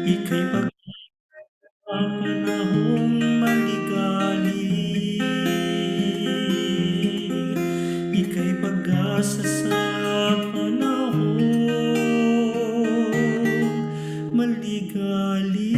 Ika'y pagpapanahong maligali, ika'y pag-asa sa panahong maligali.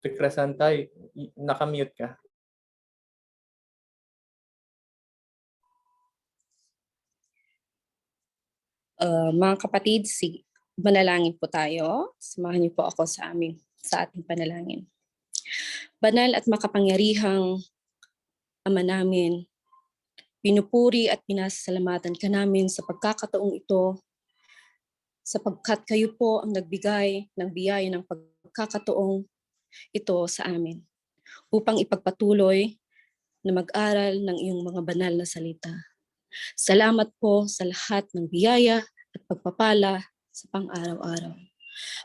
Rekrasantay, nakamute ka. Mga kapatid, manalangin po tayo. Samahan niyo po ako sa ating panalangin. Banal at makapangyarihang Ama namin, pinupuri at pinasasalamatan ka namin sa pagkakataong ito, sapagkat kayo po ang nagbigay ng biyaya ng pagkakataong ito sa amin upang ipagpatuloy na mag-aral ng iyong mga banal na salita. Salamat po sa lahat ng biyaya at pagpapala sa pang-araw-araw.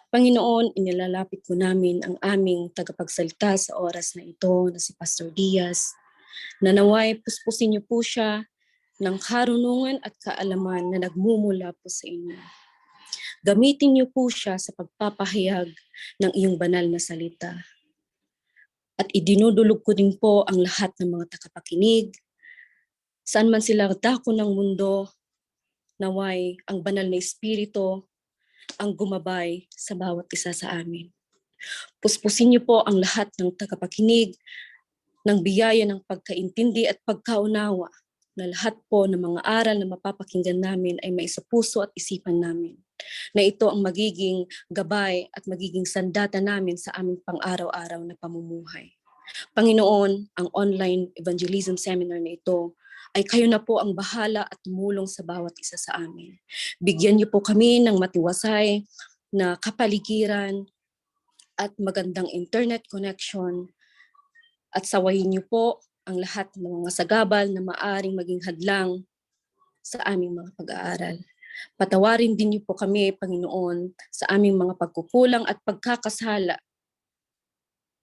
Panginoon, inilalapit po namin ang aming tagapagsalita sa oras na ito na si Pastor Diaz, na naway puspusin niyo po siya ng karunungan at kaalaman na nagmumula po sa inyo. Gamitin niyo po siya sa pagpapahayag ng iyong banal na salita. At idinudulog ko din po ang lahat ng mga tagapakinig, saan man sila dako ng mundo, naway ang banal na Espiritu ang gumabay sa bawat isa sa amin. Puspusin niyo po ang lahat ng tagapakinig ng biyaya ng pagkaintindi at pagkaunawa, na lahat po ng mga aral na mapapakinggan namin ay maisapuso at isipan namin, na ito ang magiging gabay at magiging sandata namin sa aming pang-araw-araw na pamumuhay. Panginoon, ang online evangelism seminar na ito ay kayo na po ang bahala at tumulong sa bawat isa sa amin. Bigyan niyo po kami ng matiwasay na kapaligiran at magandang internet connection, at sawayin niyo po ang lahat ng mga sagabal na maaring maging hadlang sa aming mga pag-aaral. Patawarin din niyo po kami, Panginoon, sa aming mga pagkukulang at pagkakasala,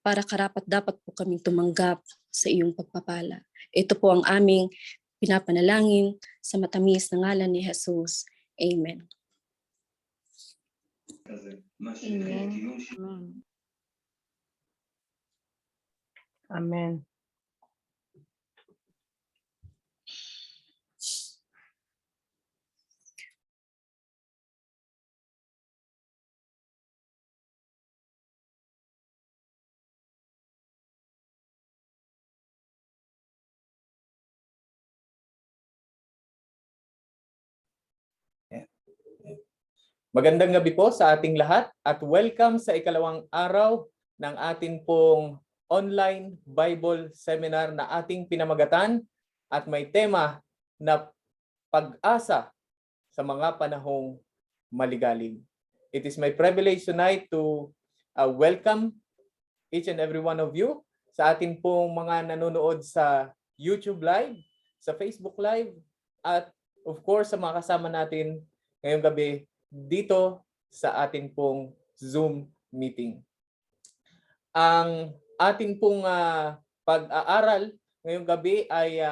para karapat-dapat po kaming tumanggap sa iyong pagpapala. Ito po ang aming pinapanalangin sa matamis na ngalan ni Jesus. Amen. Amen. Amen. Magandang gabi po sa ating lahat at welcome sa ikalawang araw ng atin pong online Bible seminar na ating pinamagatan at may tema na pag-asa sa mga panahong maligalig. It is my privilege tonight to welcome each and every one of you sa atin pong mga nanonood sa YouTube Live, sa Facebook Live, at of course sa mga kasama natin ngayong gabi dito sa ating pong Zoom meeting. Ang ating pong pag-aaral ngayong gabi ay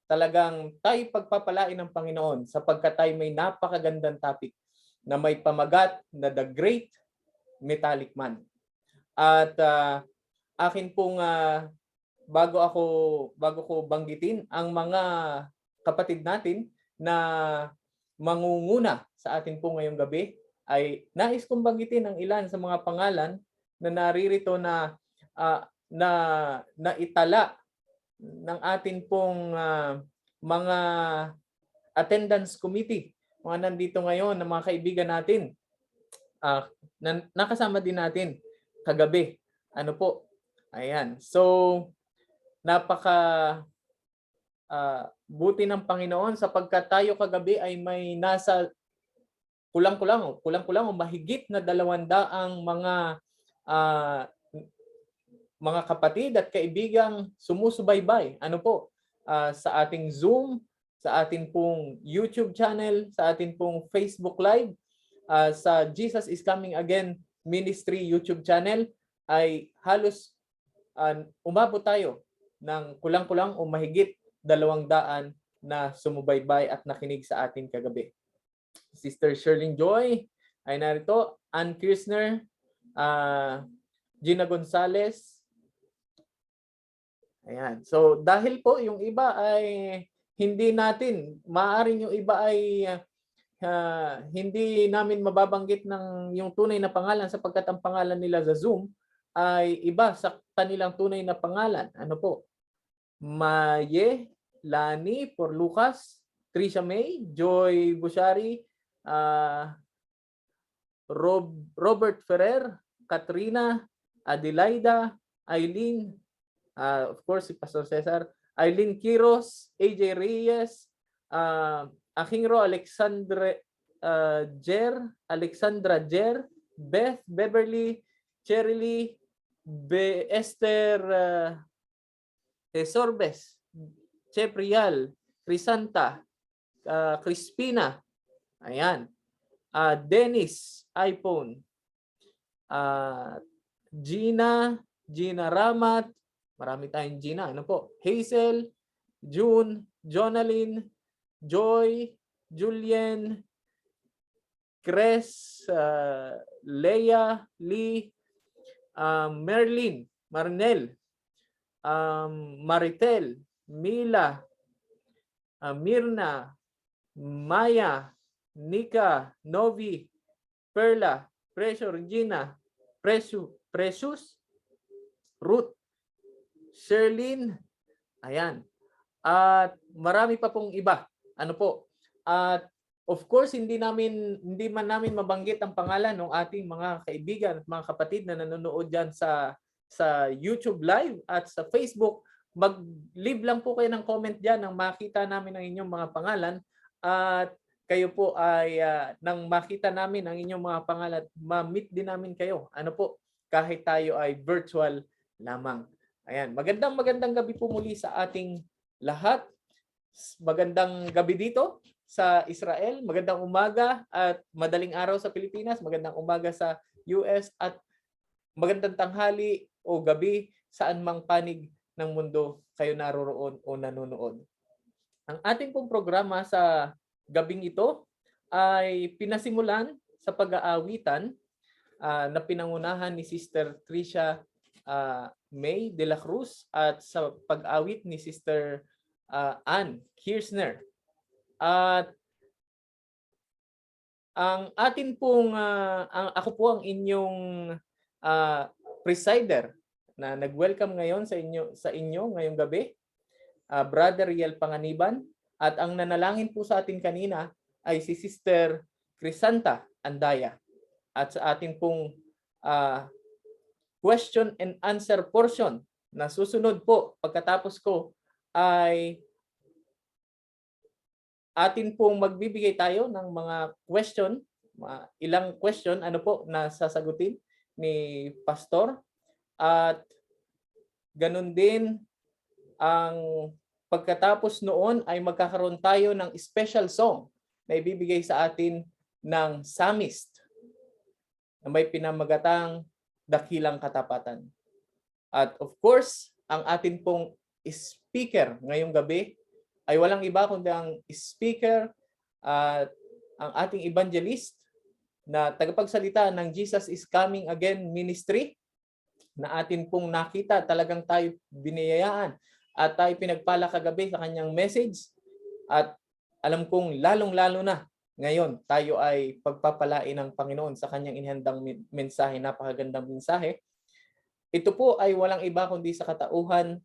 talagang tayo pagpapalain ng Panginoon sapagkat tayo may napakagandang topic na may pamagat na The Great Metallic Man. At akin pong bago ko banggitin ang mga kapatid natin na mangunguna sa atin po ngayong gabi, ay nais kong banggitin ang ilan sa mga pangalan na naririto na itala ng atin pong mga attendance committee, mga nandito ngayon na mga kaibigan natin, nakasama din natin kagabi. Ano po? Ayan. So, napaka buti ng Panginoon sapagkat tayo kagabi ay may nasa kulang-kulang o mahigit na 200 mga kapatid at kaibigang sumusubaybay. Ano po? Sa ating Zoom, sa ating pong YouTube channel, sa ating pong Facebook Live, sa Jesus is Coming Again Ministry YouTube channel ay halos umabot tayo ng kulang-kulang o mahigit 200 na sumubaybay at nakinig sa atin kagabi. Sister Sherlyn Joy ay narito, Ann Kirchner, Gina Gonzalez. Ayan. So dahil po yung iba ay hindi natin, maaaring yung iba ay hindi namin mababanggit ng yung tunay na pangalan sapagkat ang pangalan nila sa Zoom ay iba sa kanilang tunay na pangalan. Ano po? Maye, Lani, por Lucas, Trisha May, Joy Bushari, Robert Ferrer, Katrina, Adelaida, Eileen, of course si Pastor Cesar, Eileen Quiros, AJ Reyes, Akingro Alexandra Jer, Beth Beverly, Cherily, Esther Sorbes, Cheprial, Crisanta, Crispina, ayan, Dennis, iPhone, Gina Ramat, marami tayong Gina, ano po, Hazel, June, Jonalyn, Joy, Julien, Cres, Leia, Lee, Merlin, Marnel, Maritel, Mila, Mirna, Maya, Nika, Novi, Perla, Pressure, Regina, Precious, Ruth, Sherlyn, ayan. At marami pa pong iba. Ano po? At of course, hindi man namin mabanggit ang pangalan ng ating mga kaibigan at mga kapatid na nanonood diyan sa YouTube Live at sa Facebook. Mag-leave lang po kayo ng comment diyan nang makita namin ang inyong mga pangalan at kayo po ay nang makita namin ang inyong mga pangalan, ma-meet din namin kayo. Ano po? Kahit tayo ay virtual lamang. Ayan, magandang gabi po muli sa ating lahat. Magandang gabi dito sa Israel, magandang umaga at madaling araw sa Pilipinas, magandang umaga sa US at magandang tanghali o gabi saan mang panig ng mundo kayo naroroon o nanonood. Ang ating pong programa sa gabing ito ay pinasimulan sa pag-aawitan na pinangunahan ni Sister Trisha May de la Cruz at sa pag-awit ni Sister Ann Kirchner. At ang atin pong ako po ang inyong presider na nag-welcome ngayon sa inyo ngayong gabi, Brother Riel Panganiban, at ang nanalangin po sa atin kanina ay si Sister Crisanta Andaya. At sa atin pong question and answer portion na susunod po pagkatapos ko ay atin pong magbibigay tayo ng mga question, ilang question ano po na sasagutin ni Pastor at ganun din ang pagkatapos noon ay magkakaroon tayo ng special song na ibibigay sa atin ng psalmist na may pinamagatang Dakilang Katapatan. At of course, ang atin pong speaker ngayong gabi ay walang iba kundi ang speaker at ang ating evangelist na tagapagsalita ng Jesus is Coming Again Ministry na atin pong nakita, talagang tayo biniyayaan at tayo pinagpala kagabi sa kanyang message at alam kong lalong-lalo na ngayon tayo ay pagpapalain ng Panginoon sa kanyang inihandang mensahe, napakagandang mensahe. Ito po ay walang iba kundi sa katauhan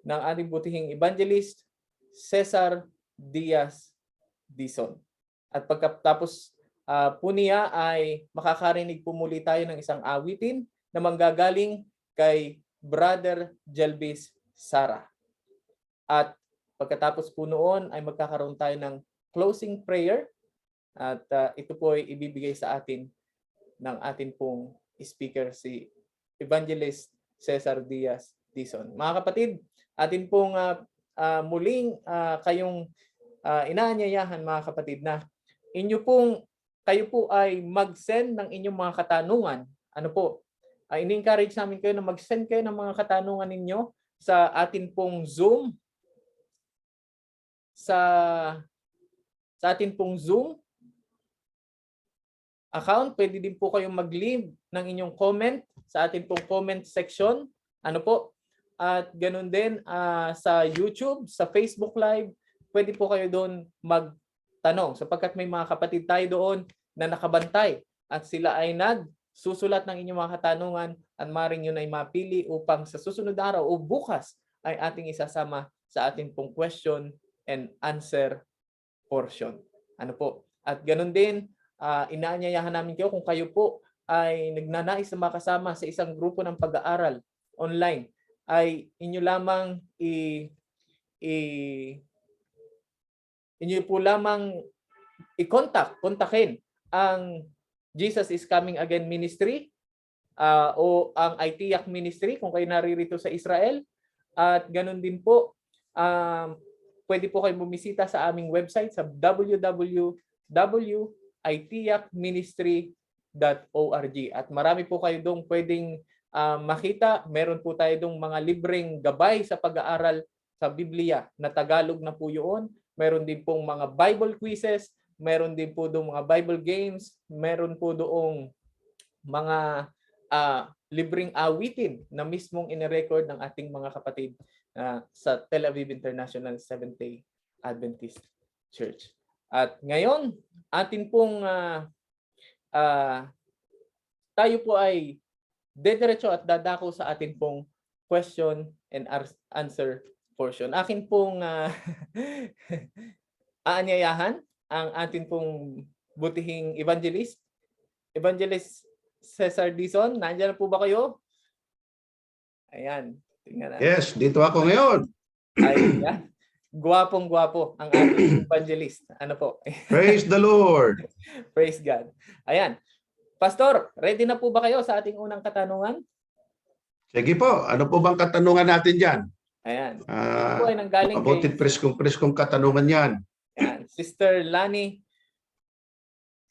ng ating butihing evangelist, Cesar Diaz Dizon. At pagkatapos po niya ay makakarinig po muli tayo ng isang awitin na manggagaling kay Brother Jelvis Sarah. At pagkatapos po noon ay magkakaroon tayo ng closing prayer at ito po ay ibibigay sa atin ng atin pong speaker, si Evangelist Cesar Diaz Dizon. Mga kapatid, atin pong muling kayong inaanyayahan mga kapatid na kayo po ay mag-send ng inyong mga katanungan. Ano po? Ini-encourage namin kayo na mag-send kayo ng mga katanungan ninyo sa atin pong Zoom. Sa atin pong Zoom account, pwede din po kayong mag-leave ng inyong comment sa atin pong comment section. Ano po? At ganun din sa YouTube, sa Facebook Live, pwede po kayo doon magtanong sapagkat may mga kapatid tayo doon na nakabantay at sila ay nagsusulat ng inyong mga katanungan at maaaring yun ay mapili upang sa susunod na araw o bukas ay ating isasama sa atin pong question and answer portion. Ano po? At ganun din, inaanyayahan namin kayo kung kayo po ay nagnanais na makasama sa isang grupo ng pag-aaral online, ay inyo lamang kontakin ang Jesus is Coming Again Ministry o ang ITIAC Ministry kung kayo naririto sa Israel. At ganun din po, pwede po kayo bumisita sa aming website sa www.itiacministry.org at marami po kayo doon pwedeng makita. Meron po tayo doon mga libreng gabay sa pag-aaral sa Biblia na Tagalog na po yun. Meron din pong mga Bible quizzes, meron din po doon mga Bible games, meron po doong mga libreng awitin na mismong inirecord ng ating mga kapatid sa Tel Aviv International Seventh-day Adventist Church. At ngayon, atin pong tayo po ay dediretso at dadako sa atin pong question and answer portion. Akin pong aanyayahan ang atin pong butihing evangelist, Evangelist Cesar Dizon. Nandiyan po ba kayo? Ayan. Tingnan natin. Yes, dito ako ngayon. Ayan. Gwapong-gwapo ang ating evangelist. Ano po? Praise the Lord. Praise God. Ayan. Pastor, ready na po ba kayo sa ating unang katanungan? Sige po, ano po bang katanungan natin dyan? Ayan. Ito po ay nanggaling Mabutit preskong katanungan yan. Ayan. Sister Lani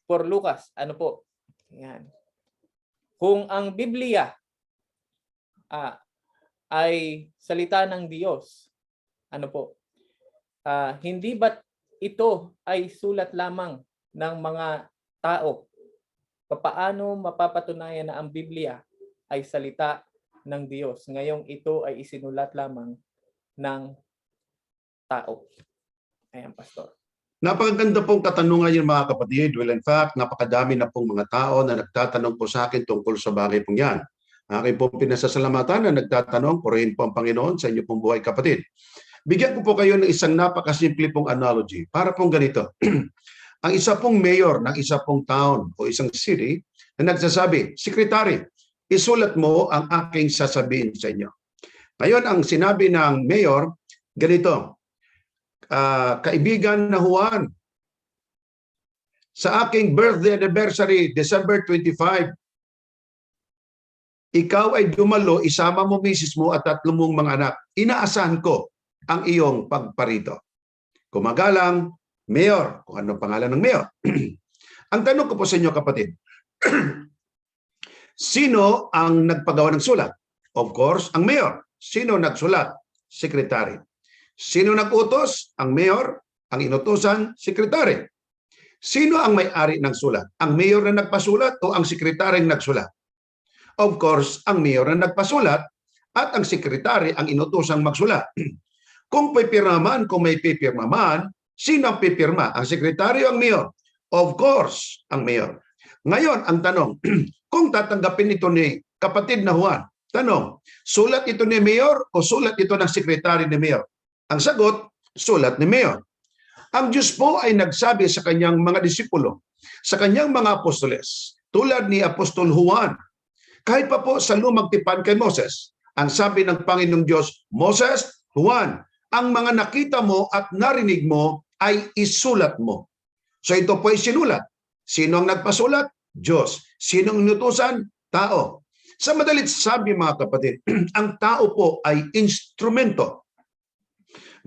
por Lucas. Ano po? Ayan. Kung ang Biblia ay salita ng Diyos, ano po? Hindi ba't ito ay sulat lamang ng mga tao? Paano mapapatunayan na ang Biblia ay salita ng Diyos ngayong ito ay isinulat lamang ng tao? Ayan, Pastor. Napakaganda pong katanungan yun mga kapatid. Well, in fact, napakadami na pong mga tao na nagtatanong po sa akin tungkol sa bagay pong yan. Aking pong pinasasalamatan na nagtatanong, purihin po ang Panginoon sa inyo pong buhay kapatid. Bigyan ko po kayo ng isang napakasimple pong analogy. Para pong ganito. Ang isa pong mayor ng isa pong town o isang city na nagsasabi, Secretary, isulat mo ang aking sasabihin sa inyo. Ngayon, ang sinabi ng mayor, ganito, kaibigan na Juan, sa aking birthday anniversary, December 25, ikaw ay dumalo, isama mo misis mo at 3 mong mga anak. Inaasahan ko ang iyong pagparito. Kumagalang, Mayor, kung anong pangalan ng Mayor. Ang tanong ko po sa inyo kapatid, sino ang nagpagawa ng sulat? Of course, ang Mayor. Sino nagsulat? Secretary. Sino nag-utos? Ang Mayor. Ang inutusan? Secretary. Sino ang may-ari ng sulat? Ang Mayor na nagpasulat o ang Secretary ang nagsulat? Of course, ang Mayor na nagpasulat at ang Secretary ang inutusang magsulat. Kung pipirmaman, kung may pipirmaman, sino ang pipirma? Ang sekretaryo, ang mayor? Of course, ang mayor. Ngayon, ang tanong, kung tatanggapin ito ni kapatid na Juan, tanong, sulat ito ni mayor o sulat ito ng sekretary ni mayor? Ang sagot, sulat ni mayor. Ang Diyos po ay nagsabi sa kanyang mga disipulo, sa kanyang mga apostoles, tulad ni Apostol Juan, kahit pa po sa lumang tipan kay Moses, Ang sabi ng Panginoong Diyos, Moses, Juan, ang mga nakita mo at narinig mo ay isulat mo. So ito po ay sinulat. Sino ang nagpasulat? Diyos. Sino ang inutusan? Tao. Sa madalit sabi mga kapatid, ang tao po ay instrumento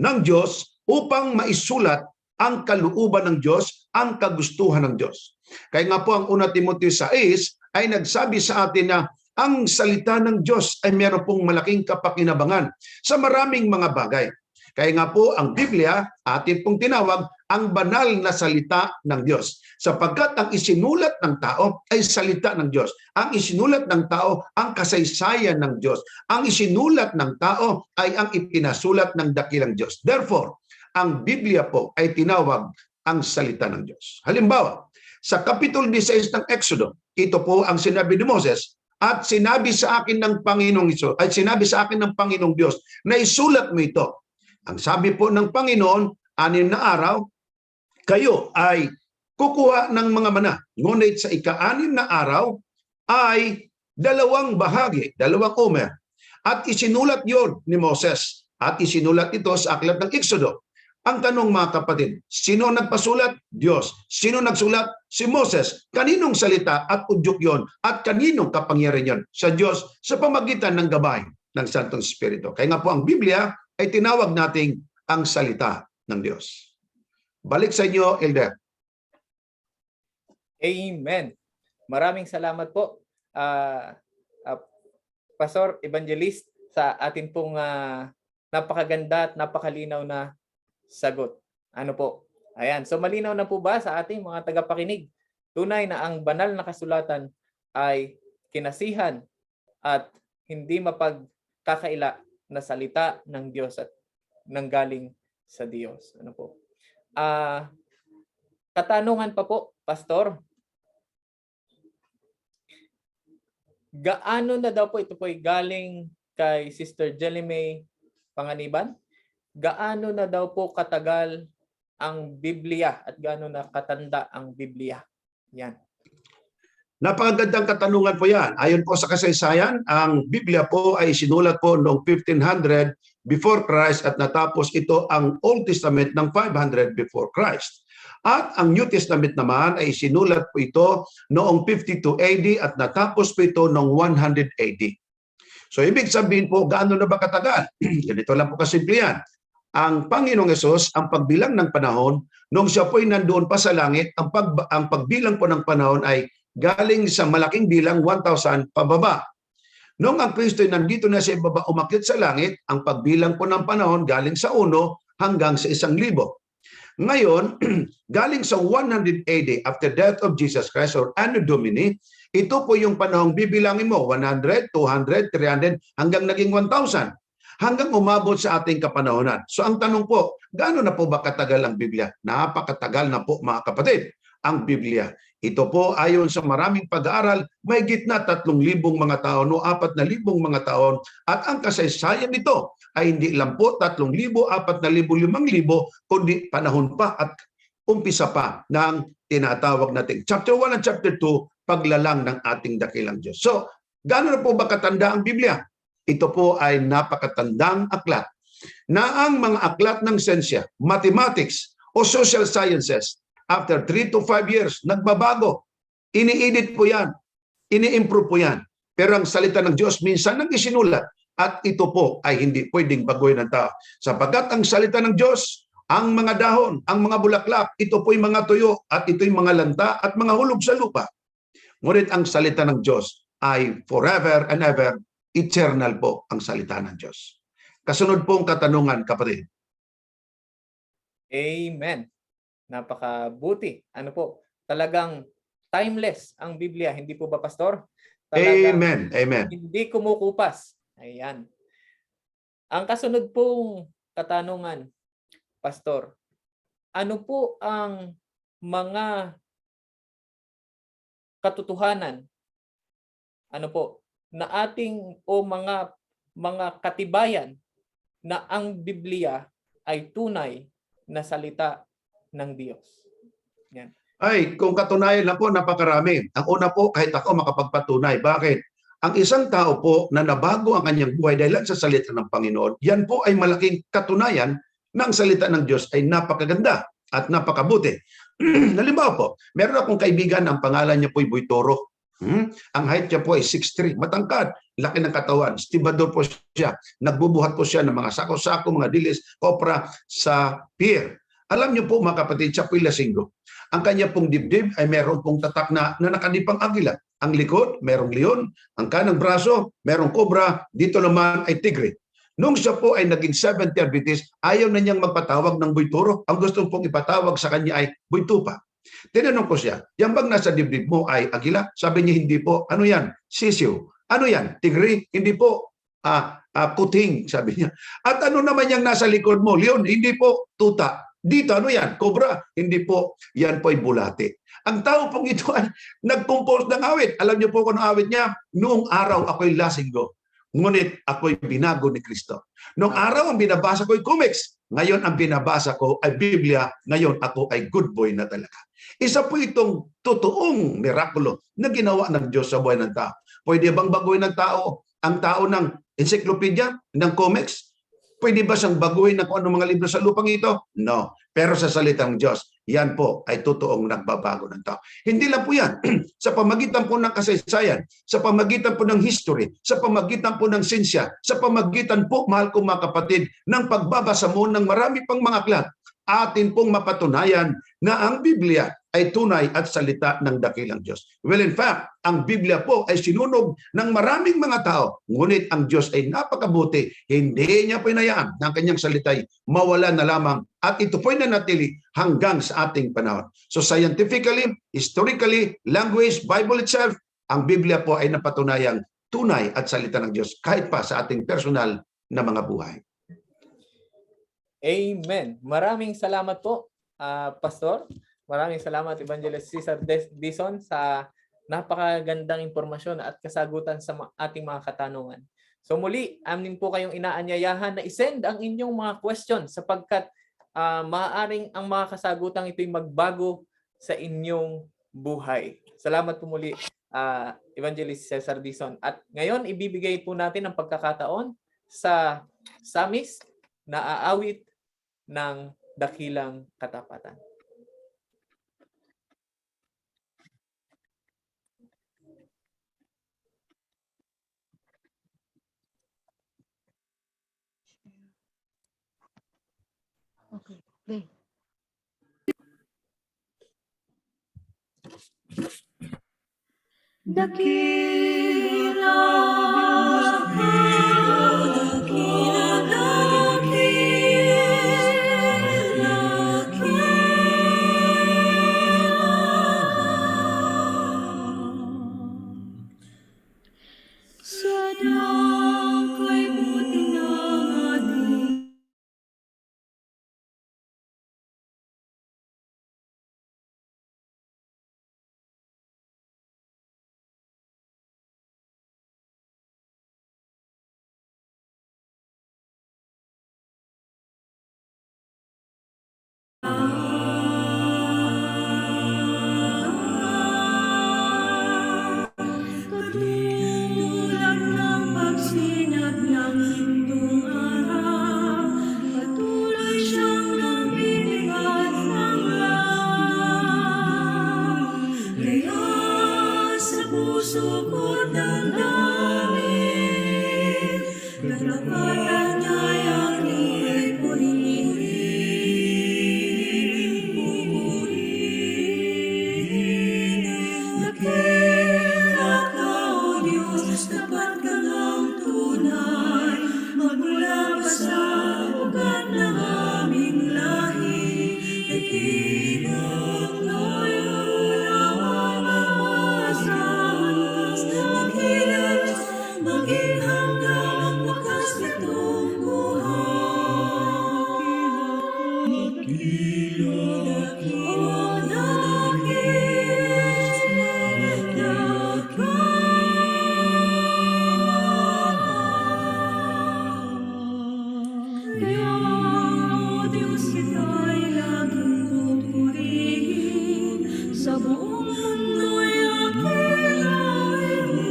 ng Diyos upang maisulat ang kalooban ng Diyos, ang kagustuhan ng Diyos. Kaya nga po ang 1 Timoteo 6 ay nagsabi sa atin na ang salita ng Diyos ay meron pong malaking kapakinabangan sa maraming mga bagay. Kaya nga po ang Biblia, atin pong tinawag ang banal na salita ng Diyos. Sapagkat ang isinulat ng tao ay salita ng Diyos. Ang isinulat ng tao ang kasaysayan ng Diyos. Ang isinulat ng tao ay ang ipinasulat ng dakilang Diyos. Therefore, ang Biblia po ay tinawag ang salita ng Diyos. Halimbawa, sa Kapitulo 16 ng Exodo, ito po ang sinabi ni Moses, at sinabi sa akin ng Panginoong Diyos na isulat mo ito. Ang sabi po ng Panginoon, 6 na araw, kayo ay kukuha ng mga mana. Ngunit sa ika-6 na araw ay 2 bahagi, 2 omer. At isinulat yon ni Moses. At isinulat ito sa aklat ng Exodo. Ang tanong mga kapatid, sino nagpasulat? Diyos. Sino nagsulat? Si Moses. Kaninong salita at udyok yon? At kaninong kapangyarihan yon? Sa Diyos, sa pamagitan ng gabay ng Santong Espiritu. Kaya nga po ang Biblia ay tinawag nating ang salita ng Diyos. Balik sa inyo, Elder. Amen. Maraming salamat po, Pastor Evangelist, sa atin pong napakaganda at napakalinaw na sagot. Ano po? Ayan. So malinaw na po ba sa ating mga tagapakinig? Tunay na ang banal na kasulatan ay kinasihan at hindi mapagkakaila na salita ng Diyos at nanggaling sa Diyos. Ano po? Katanungan pa po, Pastor. Gaano na daw po ito po ay galing kay Sister Jelimay Panganiban? Gaano na daw po katagal ang Biblia at gaano na katanda ang Biblia? Yan. Napakagandang katanungan po yan. Ayon po sa kasaysayan, ang Biblia po ay sinulat po noong 1500 before Christ at natapos ito ang Old Testament ng 500 before Christ. At ang New Testament naman ay sinulat po ito noong 52 AD at natapos po ito noong 100 AD. So ibig sabihin po, gaano na ba katagal? Ganito lang po kasimple yan. Ang Panginoong Hesus, ang pagbilang ng panahon, nung siya po'y nandoon pa sa langit, ang pagbilang po ng panahon ay galing sa malaking bilang 1,000 pababa. Nung ang Kristo'y nandito na sa ibaba umakyat sa langit, ang pagbilang po ng panahon galing sa 1 hanggang sa 1,000. Ngayon, galing sa 100 AD after death of Jesus Christ or Anno Domini, ito po yung panahong bibilangin mo, 100, 200, 300, hanggang naging 1,000. Hanggang umabot sa ating kapanahonan. So ang tanong po, gaano na po ba katagal ang Biblia? Napakatagal na po mga kapatid ang Biblia. Ito po ayon sa maraming pag-aaral, may gitna 3,000 mga taon o 4,000 mga taon at ang kasaysayan nito ay hindi lang po 3,000, 4,000, 5,000 kundi panahon pa at umpisa pa ng tinatawag nating chapter 1 at chapter 2, paglalang ng ating dakilang Diyos. So, gaano na po ba katanda ang Biblia? Ito po ay napakatandang aklat na ang mga aklat ng siyensya, mathematics o social sciences, after 3 to 5 years, nagbabago. Ini-edit po yan. Ini-improve po yan. Pero ang salita ng Diyos minsan nang isinulat at ito po ay hindi pwedeng baguhin ng tao. Sapagkat ang salita ng Diyos, ang mga dahon, ang mga bulaklak, ito po'y mga tuyo at ito'y mga lanta at mga hulog sa lupa. Ngunit ang salita ng Diyos ay forever and ever, eternal po ang salita ng Diyos. Kasunod pong katanungan, kapatid. Amen. Napakabuti. Ano po? Talagang timeless ang Biblia. Hindi po ba, Pastor? Talagang Amen. Amen. hindi kumukupas. Ayan. Ang kasunod pong katanungan, Pastor, ano po ang mga katotohanan, ano po, na ating o mga katibayan na ang Biblia ay tunay na salita ng Diyos? Yan. Ay, kung katunayan lang po, napakarami. Ang una po, kahit ako makapagpatunay. Bakit? Ang isang tao po na nabago ang kanyang buhay dahil sa salita ng Panginoon, yan po ay malaking katunayan na ang salita ng Diyos ay napakaganda at napakabuti. Halimbawa po, meron akong kaibigan, ang pangalan niya po ay Boy Toro. Ang height niya po ay 6'3", matangkad, laki ng katawan, stibador po siya. Nagbubuhat po siya ng mga sako-sako, mga dilis, kopra sa pier. Alam niyo po mga kapatid, siya po ay lasinggo. Ang kanya pong dibdib ay meron pong tatak na nakadipang agila. Ang likod, merong leon. Ang kanang braso, merong kobra. Dito naman ay tigre. Nung siya po ay naging 70 diabetes, ayaw na niyang magpatawag ng Boy Toro. Ang gusto pong ipatawag sa kanya ay Boy Tupa. Tinanong ko siya, yan bang nasa dibdib mo ay agila? Sabi niya, hindi po. Ano yan? Sisiw. Ano yan? Tigre? Hindi po. Kuting, sabi niya. At ano naman yung nasa likod mo? Leon? Hindi po. Tuta. Dito, ano yan? Cobra? Hindi po. Yan po ay bulate. Ang tao pong ito ay nag-compose ng awit. Alam niyo po kung ang awit niya? Noong araw ako'y lasinggo. Ngunit ako'y binago ni Kristo. Noong araw ang binabasa ko ay comics. Ngayon ang binabasa ko ay Biblia. Ngayon ako ay good boy na talaga. Isa po itong totoong mirakulo na ginawa ng Diyos sa buhay ng tao. Pwede bang baguhin ng tao ang tao ng encyclopedia, ng comics? Pwede ba siyang baguhin ng kung anong mga libro sa lupang ito? No. Pero sa salitang Diyos, yan po ay totoong nagbabago ng tao. Hindi lang po yan. Sa pamagitan po ng kasaysayan, sa pamagitan po ng history, sa pamagitan po ng sinsya, sa pamagitan po, mahal kong mga kapatid, ng pagbabasa mo ng marami pang mga aklat, atin pong mapatunayan na ang Biblia ay tunay at salita ng dakilang Diyos. Well, in fact, ang Biblia po ay sinunog ng maraming mga tao. Ngunit ang Diyos ay napakabuti. Hindi niya pinayaan ng kanyang salita'y mawala na lamang. At ito po'y nanatili hanggang sa ating panahon. So scientifically, historically, language, Bible itself, ang Biblia po ay napatunayang tunay at salita ng Diyos kahit pa sa ating personal na mga buhay. Amen. Maraming salamat po, Pastor. Maraming salamat, Evangelist Cesar Dizon, sa napakagandang impormasyon at kasagutan sa ating mga katanungan. So muli, amin po kayong inaanyayahan na isend ang inyong mga questions sapagkat maaaring ang mga kasagutang ito'y magbago sa inyong buhay. Salamat po muli, Evangelist Cesar Dizon. At ngayon, ibibigay po natin ang pagkakataon sa Samis na aawit ng dakilang katapatan. Okay. Play. Dakila, katulad ng pagsinag ng lindung araw, patuloy siyang nagbibigay ng law. Kaya sa puso ko damdamin, katapatan niya'y aking purihin. Dakila ka, O Diyos, tapat ka ng tunay, magmula pa sa ugat ng aming lahi. Dakilang tayo lang ang awasan, dakilang maging hanggang wakas nitong buhay. Sa buong mundo'y aking lahirin.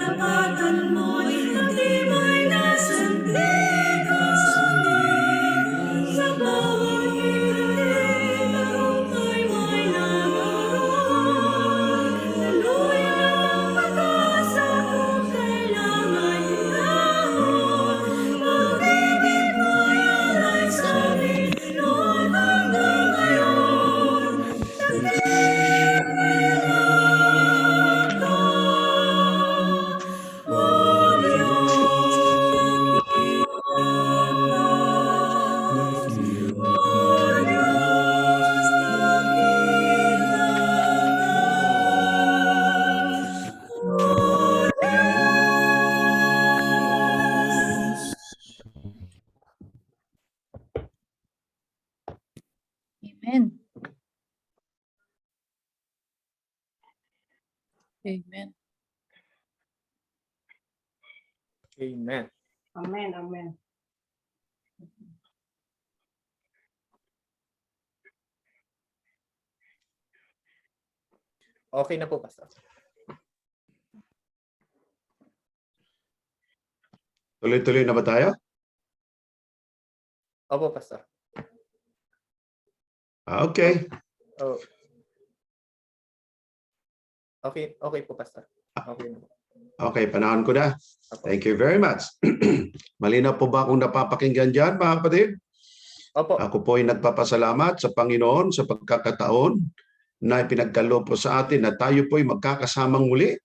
Tapatan mo'y matibay na sandigan sa bawat ngiti na ukay may naroon. Tuloy ng pag-asa kung kailangan hinahon. Pag-ibig mo'y alay sa amin noon hanggang ngayon. Amen. Amen. Amen. Amen, amen. Okay na po, Pastor. Tuloy-tuloy na ba tayo? Opo, Pastor. Okay. Oh. Okay po, Pastor. Okay na po. Okay, panahon ko na. Opo. Thank you very much. Malinaw po ba kung napapakinggan dyan, mga kapatid? Opo. Ako po ay nagpapasalamat sa Panginoon sa pagkakataon na ipinagkaloob po sa atin na tayo po ay magkakasamang muli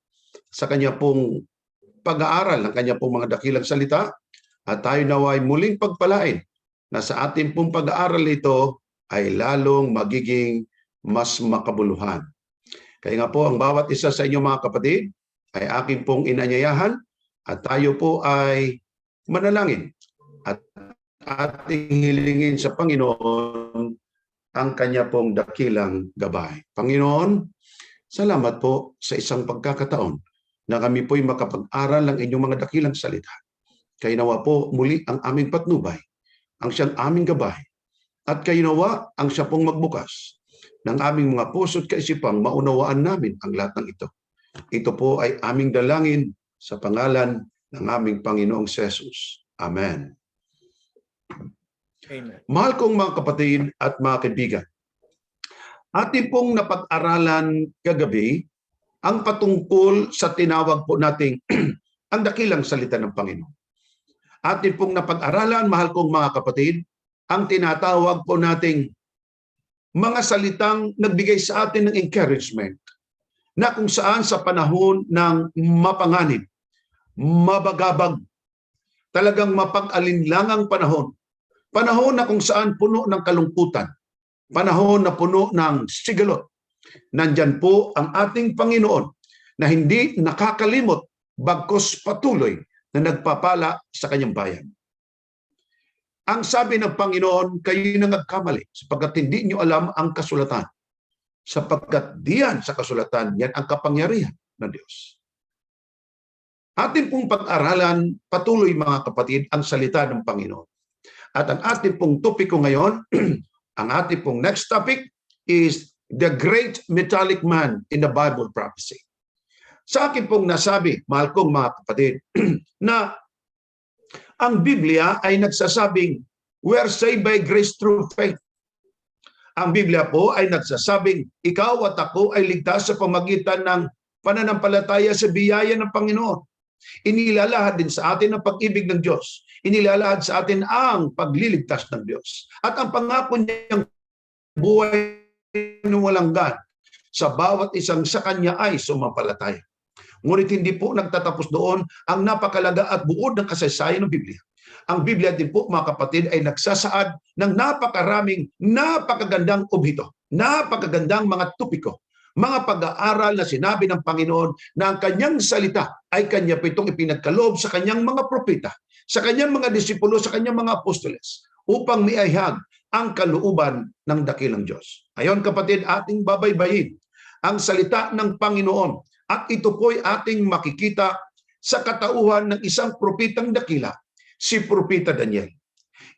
sa kanya pong pag-aaral ng kanya pong mga dakilang salita at tayo naway muling pagpalain na sa ating pong pag-aaral ito ay lalong magiging mas makabuluhan. Kaya nga po ang bawat isa sa inyo mga kapatid ay aking pong inanyayahan at tayo po ay manalangin at ating hilingin sa Panginoon ang kanya pong dakilang gabay. Panginoon, salamat po sa isang pagkakataon na kami po'y makapag-aral ng inyong mga dakilang salita. Kaya nawa po muli ang aming patnubay, ang siyang aming gabay, at kaya nawa ang siya pong magbukas ng aming mga puso't kaisipang maunawaan namin ang lahat ng ito. Ito po ay aming dalangin sa pangalan ng aming Panginoong Jesus. Amen. Amen. Mahal kong mga kapatid at mga kaibigan, ating pong napag-aralan kagabi ang patungkol sa tinawag po nating ang dakilang salita ng Panginoon. Ating pong napag-aralan, mahal kong mga kapatid, ang tinatawag po nating mga salitang nagbigay sa atin ng encouragement na kung saan sa panahon ng mapanganib, mabagabag, talagang mapag-alinlangang panahon, panahon na kung saan puno ng kalungkutan, panahon na puno ng sigalot, nandyan po ang ating Panginoon na hindi nakakalimot bagkus patuloy na nagpapala sa kanyang bayan. Ang sabi ng Panginoon, kayo na nagkamali sapagkat hindi nyo alam ang kasulatan. Sapagkat diyan sa kasulatan, yan ang kapangyarihan ng Diyos. Ating pong pag-aralan, patuloy mga kapatid, ang salita ng Panginoon. At ang ating pong topiko ngayon, ang ating pong next topic is the great metallic man in the Bible prophecy. Sa akin pong nasabi, mahal kong mga kapatid, na ang Biblia ay nagsasabing, we are saved by grace through faith. Ang Biblia po ay nagsasabing, ikaw at ako ay ligtas sa pamagitan ng pananampalataya sa biyaya ng Panginoon. Inilalahad din sa atin ang pag-ibig ng Diyos. Inilalahad sa atin ang pagliligtas ng Diyos. At ang pangako niyang buhay ng walang gan sa bawat isang sa Kanya ay sumampalataya. Ngunit hindi po nagtatapos doon ang napakalaga at buod ng kasaysayan ng Biblia. Ang Biblia din po, mga kapatid, ay nagsasaad ng napakaraming, napakagandang obhito, napakagandang mga tupiko, mga pag-aaral na sinabi ng Panginoon na ang kanyang salita ay kanya pitong ipinagkaloob sa kanyang mga propeta, sa kanyang mga disipulo, sa kanyang mga apostoles, upang miayhag ang kalooban ng dakilang Diyos. Ayon kapatid, ating babaybayin ang salita ng Panginoon at ito po'y ating makikita sa katauhan ng isang propetang dakila, si Propeta Daniel.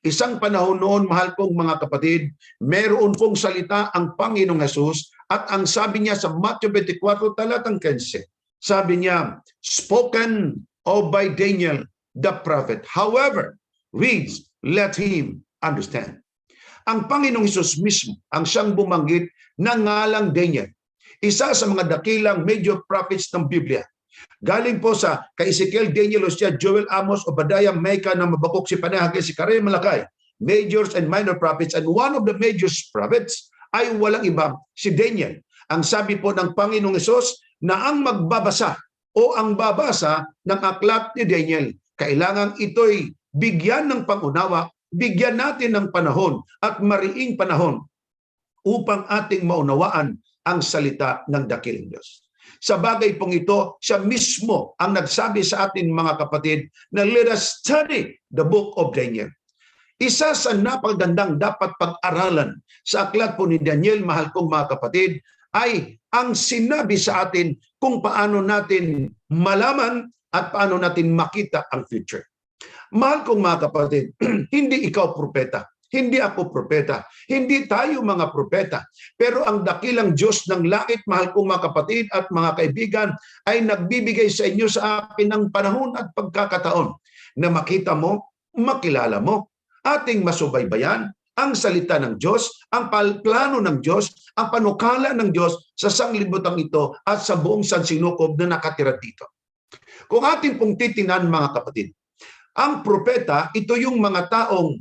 Isang panahon noon, mahal kong mga kapatid, meron pong salita ang Panginoong Jesus at ang sabi niya sa Matthew 24, talatang 15, Sabi niya, spoken of by Daniel the prophet. However, reads, let him understand. Ang Panginoong Hesus mismo ang siyang bumanggit ng ngalang Daniel, isa sa mga dakilang major prophets ng Biblia. Galing po sa kay Ezekiel, Daniel, Hosea, Joel, Amos, Obadiah, Micah, na Mabakok, si Panahagay, si Karel, Malakay, majors and minor prophets, and one of the major prophets ay walang iba, si Daniel. Ang sabi po ng Panginoong Hesus na ang magbabasa o ang babasa ng aklat ni Daniel, kailangan ito'y bigyan ng pangunawa, bigyan natin ng panahon at mariing panahon upang ating maunawaan ang salita ng dakilang Diyos. Sa bagay pong ito, siya mismo ang nagsabi sa atin mga kapatid na let us study the book of Daniel. Isa sa napagandang dapat pag-aralan sa aklat po ni Daniel, mahal kong mga kapatid, ay ang sinabi sa atin kung paano natin malaman at paano natin makita ang future. Mahal kong mga kapatid, hindi ikaw propeta, hindi ako propeta, hindi tayo mga propeta, pero ang dakilang Diyos ng langit, mahal kong mga kapatid at mga kaibigan, ay nagbibigay sa inyo sa akin ng panahon at pagkakataon na makita mo, makilala mo, ating masubaybayan ang salita ng Diyos, ang plano ng Diyos, ang panukala ng Diyos sa sanglibutang ito at sa buong sansinukob na nakatira dito. Kung ating pong titinan mga kapatid, ang propeta, ito yung mga taong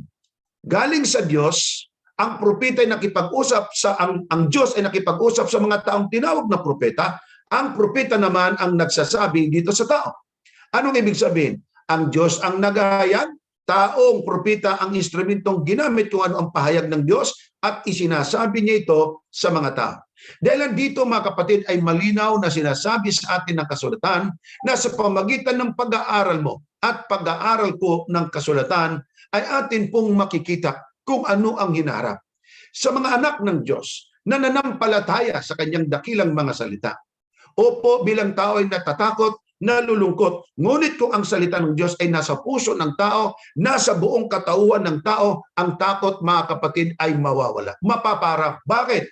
galing sa Diyos. Ang propeta ay nakipag-usap sa ang Diyos ay nakipag-usap sa mga taong tinawag na propeta. Ang propeta naman ang nagsasabi dito sa tao. Anong ibig sabihin? Ang Diyos ang naghahayag, taong propeta ang instrumentong ginamit kung ano ang pahayag ng Diyos at isinasabi niya ito sa mga tao. Dahil dito mga kapatid ay malinaw na sinasabi sa atin ng kasulatan na sa pamagitan ng pag-aaral mo at pag-aaral ko ng kasulatan ay atin pong makikita kung ano ang hinaharap. Sa mga anak ng Diyos na nanampalataya sa kanyang dakilang mga salita. Opo, bilang tao ay natatakot, nalulungkot. Ngunit kung ang salita ng Diyos ay nasa puso ng tao, nasa buong katauhan ng tao, ang takot mga kapatid ay mawawala. Mapapara. Bakit?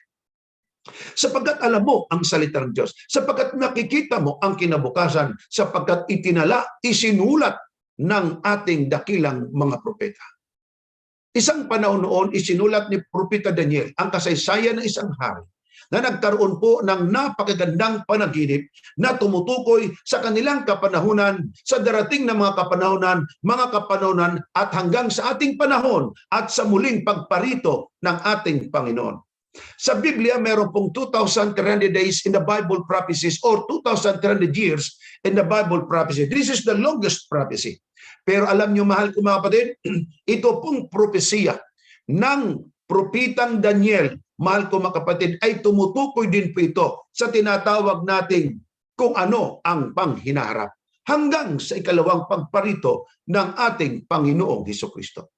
Sapagkat alam mo ang salita ng Diyos, sapagkat nakikita mo ang kinabukasan, sapagkat itinala, isinulat ng ating dakilang mga propeta. Isang panahon noon, isinulat ni Propeta Daniel ang kasaysayan ng isang hari na nagkaroon po ng napakagandang panaginip na tumutukoy sa kanilang kapanahunan, sa darating na mga kapanahunan at hanggang sa ating panahon at sa muling pagparito ng ating Panginoon. Sa Biblia, meron pong 2,300 days in the Bible prophecies or 2,300 years in the Bible prophecy. This is the longest prophecy. Pero alam niyo, mahal ko mga kapatid, ito pong propesya ng propetang Daniel, mahal ko mga kapatid, ay tumutukoy din po ito sa tinatawag nating kung ano ang panghinaharap hanggang sa ikalawang pagparito ng ating Panginoong Hesukristo.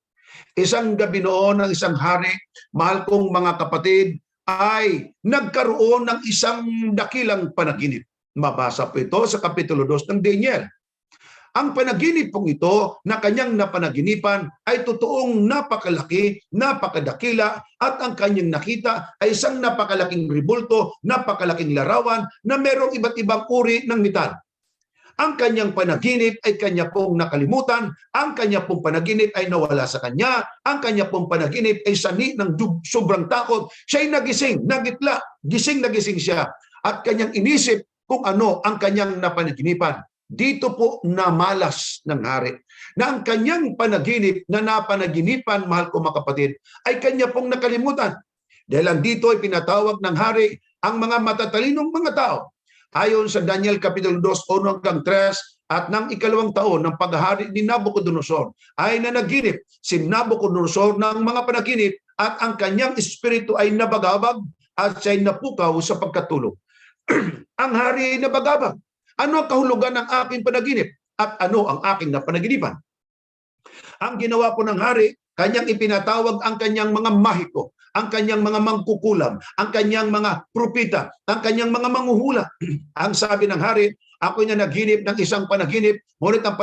Isang gabi noon ng isang hari, mahal kong mga kapatid, ay nagkaroon ng isang dakilang panaginip. Mabasa po ito sa Kapitulo 2 ng Daniel. Ang panaginip pong ito na kanyang napanaginipan ay totoong napakalaki, napakadakila at ang kanyang nakita ay isang napakalaking ribulto, napakalaking larawan na merong iba't ibang uri ng metal. Ang kanyang panaginip ay kanya pong nakalimutan, ang kanya pong panaginip ay nawala sa kanya, ang kanya pong panaginip ay sani ng sobrang takot. Siya'y nagising, nagitla, gising na gising siya at kanyang inisip kung ano ang kanyang napanaginipan. Dito po namalas ng hari na ang kanyang panaginip na napanaginipan, mahal ko mga kapatid, ay kanya pong nakalimutan. Dahil dito ay pinatawag ng hari ang mga matatalinong mga tao. Ayon sa Daniel Kapitulo 2, 1 hanggang 3, at ng ikalawang taon ng paghahari ni Nabucodonosor ay nanaginip si Nabucodonosor ng mga panaginip at ang kanyang espiritu ay nabagabag at siya'y napukaw sa pagkatulog. Ang hari ay nabagabag. Ano ang kahulugan ng aking panaginip at ano ang aking napanaginipan? Ang ginawa po ng hari, kanyang ipinatawag ang kanyang mga mahiko, ang kanyang mga mangkukulam, ang kanyang mga propeta, ang kanyang mga manghuhula. Ang sabi ng hari, ako na naghinip ng isang panaginip, ngunit ang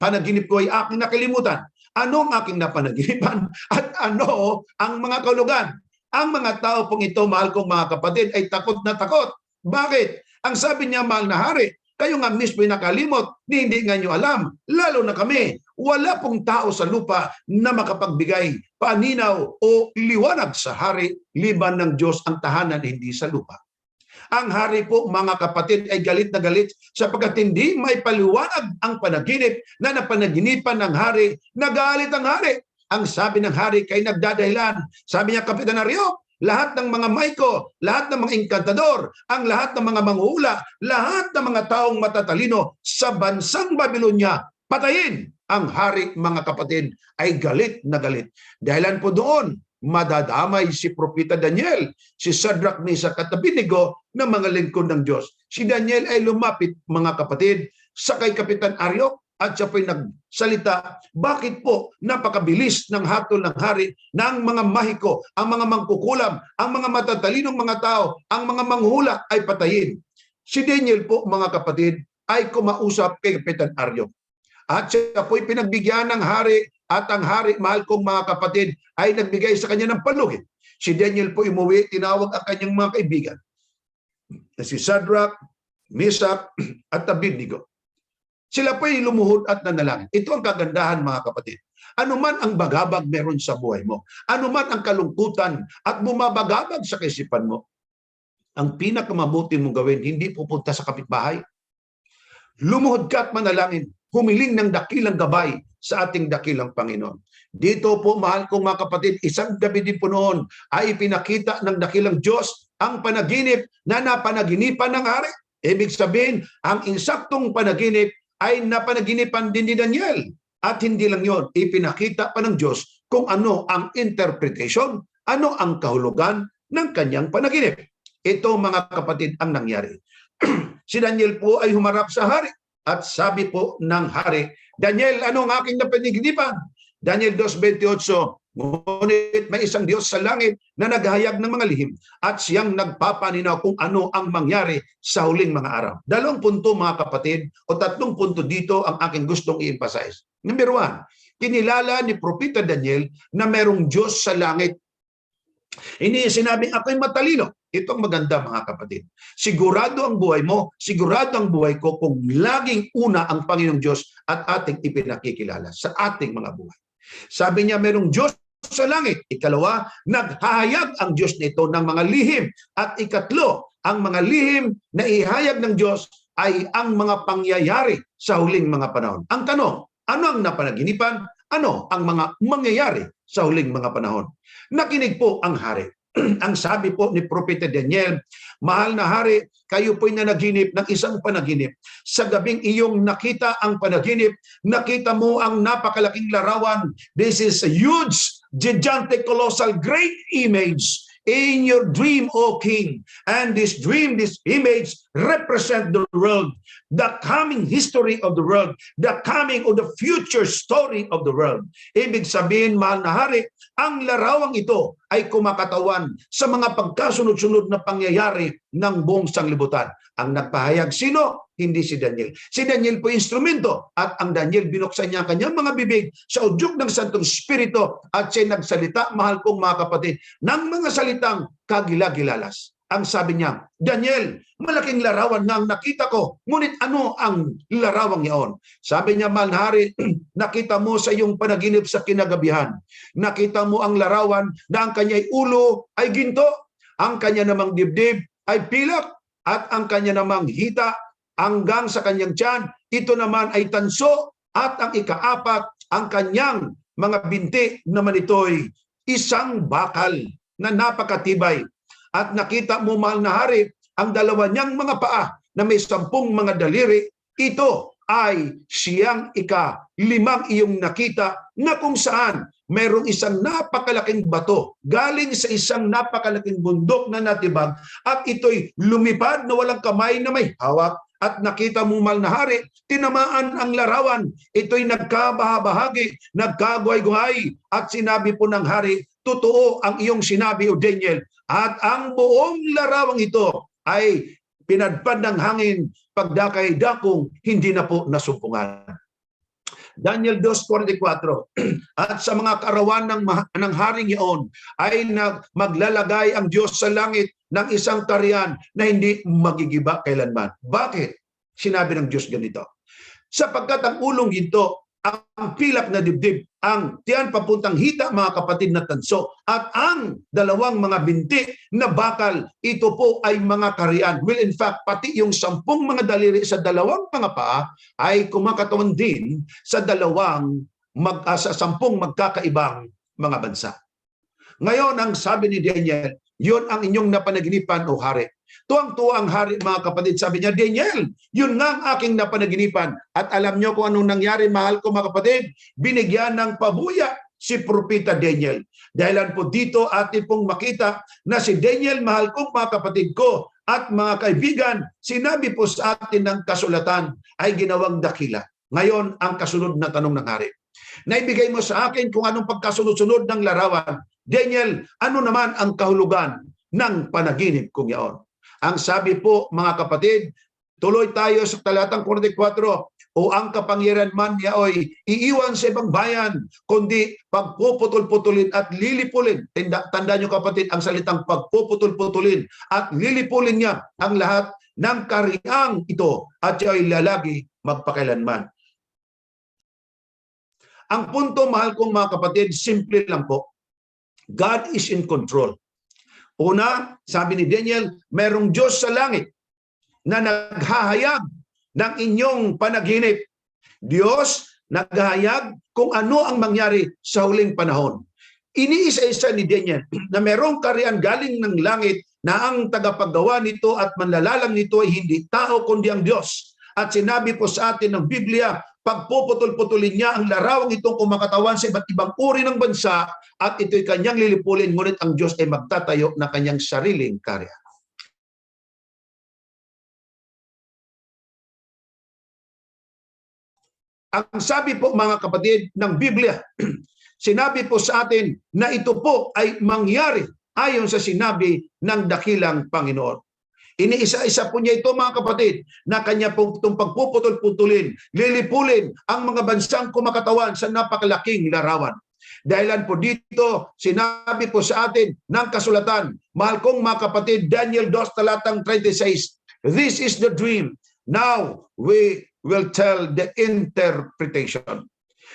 panaginip ko ay aking nakalimutan. Ano ang aking napanaginipan at ano ang mga kahulugan? Ang mga tao pong ito, mahal kong mga kapatid, ay takot na takot. Bakit? Ang sabi niya, mahal na hari, Kayo nga mismo nakalimot, hindi nga nyo alam, lalo na kami. Wala pong tao sa lupa na makapagbigay paninaw o liwanag sa hari, liban ng Diyos ang tahanan, hindi sa lupa. Ang hari po, mga kapatid, ay galit na galit sapagkat hindi may paliwanag ang panaginip na napanaginipan ng hari. Nagalit ang hari. Ang sabi ng hari kay nagdadahilan. Sabi niya, Kapitan Aryo, lahat ng mga maiko, lahat ng mga inkantador, ang lahat ng mga manghula, lahat ng mga taong matatalino sa bansang Babylonia, patayin. Ang hari, mga kapatid, ay galit na galit. Dahilan po doon, madadamay si Propeta Daniel, si Shadrach, Meshach at Abednego na mga lingkod ng Diyos. Si Daniel ay lumapit, mga kapatid, sa kay Kapitan Aryo at siya po'y nagsalita, bakit po napakabilis ng hatol ng hari na ang mga mahiko, ang mga mangkukulam, ang mga matatalinong mga tao, ang mga manghula ay patayin. Si Daniel po, mga kapatid, ay kumausap kay Kapitan Aryo. At siya po'y pinagbigyan ng hari at ang hari, mahal kong mga kapatid, ay nagbigay sa kanya ng palugi. Si Daniel po umuwi, tinawag ang kanyang mga kaibigan. Si Shadrach, Meshach at Abednego. Sila po'y lumuhod at nanalangin. Ito ang kagandahan, mga kapatid. Ano man ang bagabag meron sa buhay mo, ano man ang kalungkutan at bumabagabag sa kaisipan mo, ang pinakamabuti mong gawin, hindi pupunta sa kapitbahay. Lumuhod ka at manalangin, humiling ng dakilang gabay sa ating dakilang Panginoon. Dito po, mahal kong mga kapatid, isang gabi din po noon ay ipinakita ng dakilang Diyos ang panaginip na napanaginipan ng hari. Ibig sabihin, ang insaktong panaginip ay napanaginipan din ni Daniel. At hindi lang yon, ipinakita pa ng Diyos kung ano ang interpretation, ano ang kahulugan ng kanyang panaginip. Ito, mga kapatid, ang nangyari. Si Daniel po ay humarap sa hari at sabi po ng hari, Daniel, ano ang aking napanaginipan? Daniel 2:28, ngunit may isang Diyos sa langit na naghahayag ng mga lihim at siyang nagpapaninaw kung ano ang mangyari sa huling mga araw. 2 punto, mga kapatid, o 3 punto dito ang aking gustong i-emphasize. Number 1, kinilala ni Propeta Daniel na merong Diyos sa langit. Hindi sinabing ako'y matalino. Ito ang maganda, mga kapatid. Sigurado ang buhay mo, sigurado ang buhay ko kung laging una ang Panginoong Diyos at ating ipinakikilala sa ating mga buhay. Sabi niya, merong Diyos sa langit. Ikalawa, naghahayag ang Diyos nito ng mga lihim. At ikatlo, ang mga lihim na ihayag ng Diyos ay ang mga pangyayari sa huling mga panahon. Ang tanong, ano ang napanaginipan? Ano ang mga mangyayari sa huling mga panahon? Nakinig po ang hari. Ang sabi po ni Propeta Daniel, mahal na hari, kayo po'y nanaginip ng isang panaginip. Sa gabing iyong nakita ang panaginip, nakita mo ang napakalaking larawan. This is a huge, gigantic, colossal, great image in your dream, O King. And this dream, this image represent the world, the coming history of the world, the coming of the future story of the world. Ibig sabihin, mahal na hari, ang larawang ito ay kumakatawan sa mga pagkasunod-sunod na pangyayari ng buong sanglibutan. Ang nagpahayag, sino? Hindi si Daniel. Si Daniel po instrumento at ang Daniel binuksan niya ang kanyang mga bibig sa udyok ng Santong Espiritu at siya nagsalita, mahal kong mga kapatid, ng mga salitang kagilagilalas. Ang sabi niya, Daniel, malaking larawan na ang nakita ko. Ngunit ano ang larawang iyon? Sabi niya, mahal na hari, nakita mo sa iyong panaginip sa kinagabihan. Nakita mo ang larawan na ang kanya'y ulo ay ginto, ang kanya namang dibdib ay pilak, at ang kanya namang hita hanggang sa kanyang tiyan, ito naman ay tanso, at ang ikaapat, ang kanyang mga binti naman ito'y isang bakal na napakatibay. At nakita mo, mahal na hari, ang dalawa niyang mga paa na may 10 mga daliri, ito ay siyang ika-5 iyong nakita na kung saan mayroong isang napakalaking bato galing sa isang napakalaking bundok na natibag at ito'y lumipad na walang kamay na may hawak. At nakita mo, mahal na hari, tinamaan ang larawan. Ito'y nagkabahabahagi, nagkaguhay-guhay. At sinabi po ng hari, totoo ang iyong sinabi, O Daniel. At ang buong larawang ito ay pinadpad ng hangin, pagdakay dakong hindi na po nasumpungan. Daniel 2:44. At sa mga karawan ng haring iyon ay maglalagay ang Diyos sa langit ng isang tarian na hindi magigiba kailanman. Bakit? Sinabi ng Diyos ganito, sapagkat ang ulong ginto, ang pilak na dibdib, ang tiyan papuntang hita, mga kapatid na tanso, at ang dalawang mga binti na bakal, ito po ay mga karian. Well, in fact, pati yung 10 mga daliri sa dalawang mga paa ay kumakatawan din sa sa 10 magkakaibang mga bansa. Ngayon, ang sabi ni Daniel, yun ang inyong napanaginipan, o hari. Tuwang-tuwa ang hari, mga kapatid. Sabi niya, Daniel, yun nga ang aking napanaginipan. At alam niyo kung anong nangyari, mahal ko mga kapatid? Binigyan ng pabuya si Propeta Daniel. Dahilan po dito atin pong makita na si Daniel, mahal kong mga kapatid ko at mga kaibigan, sinabi po sa atin ng kasulatan ay ginawang dakila. Ngayon, ang kasunod na tanong ng hari. Naibigay mo sa akin kung anong pagkasunod-sunod ng larawan. Daniel, ano naman ang kahulugan ng panaginip kong yaon? Ang sabi po, mga kapatid, tuloy tayo sa talatang 44, o ang kapangyarihan man niya ay iiwan sa ibang bayan, kundi pagpuputol-putulin at lilipulin. Tanda nyo kapatid, ang salitang pagpuputol-putulin at lilipulin niya ang lahat ng kariang ito at siya ay lalagi magpakailanman. Ang punto, mahal kong mga kapatid, simple lang po. God is in control. Una, sabi ni Daniel, mayroong Diyos sa langit na naghahayag ng inyong panaginip. Diyos naghahayag kung ano ang mangyari sa huling panahon. Iniisa-isa ni Daniel na mayroong kariyan galing ng langit na ang tagapaggawa nito at manlalalang nito ay hindi tao kundi ang Diyos. At sinabi po sa atin ng Biblia, pagpuputol-putulin niya ang larawang itong kumakatawan sa iba't ibang uri ng bansa at ito'y kanyang lilipulin, ngunit ang Diyos ay magtatayo na kanyang sariling karya. Ang sabi po, mga kapatid, ng Biblia, sinabi po sa atin na ito po ay mangyari ayon sa sinabi ng dakilang Panginoon. Iniisa-isa po niya ito, mga kapatid, na kanya pong itong pagpuputol-putulin, lilipulin ang mga bansang kumakatawan sa napakalaking larawan. Dahilan po dito, sinabi po sa atin ng kasulatan, mahal kong mga kapatid, Daniel 2, talatang 36, this is the dream. Now we will tell the interpretation.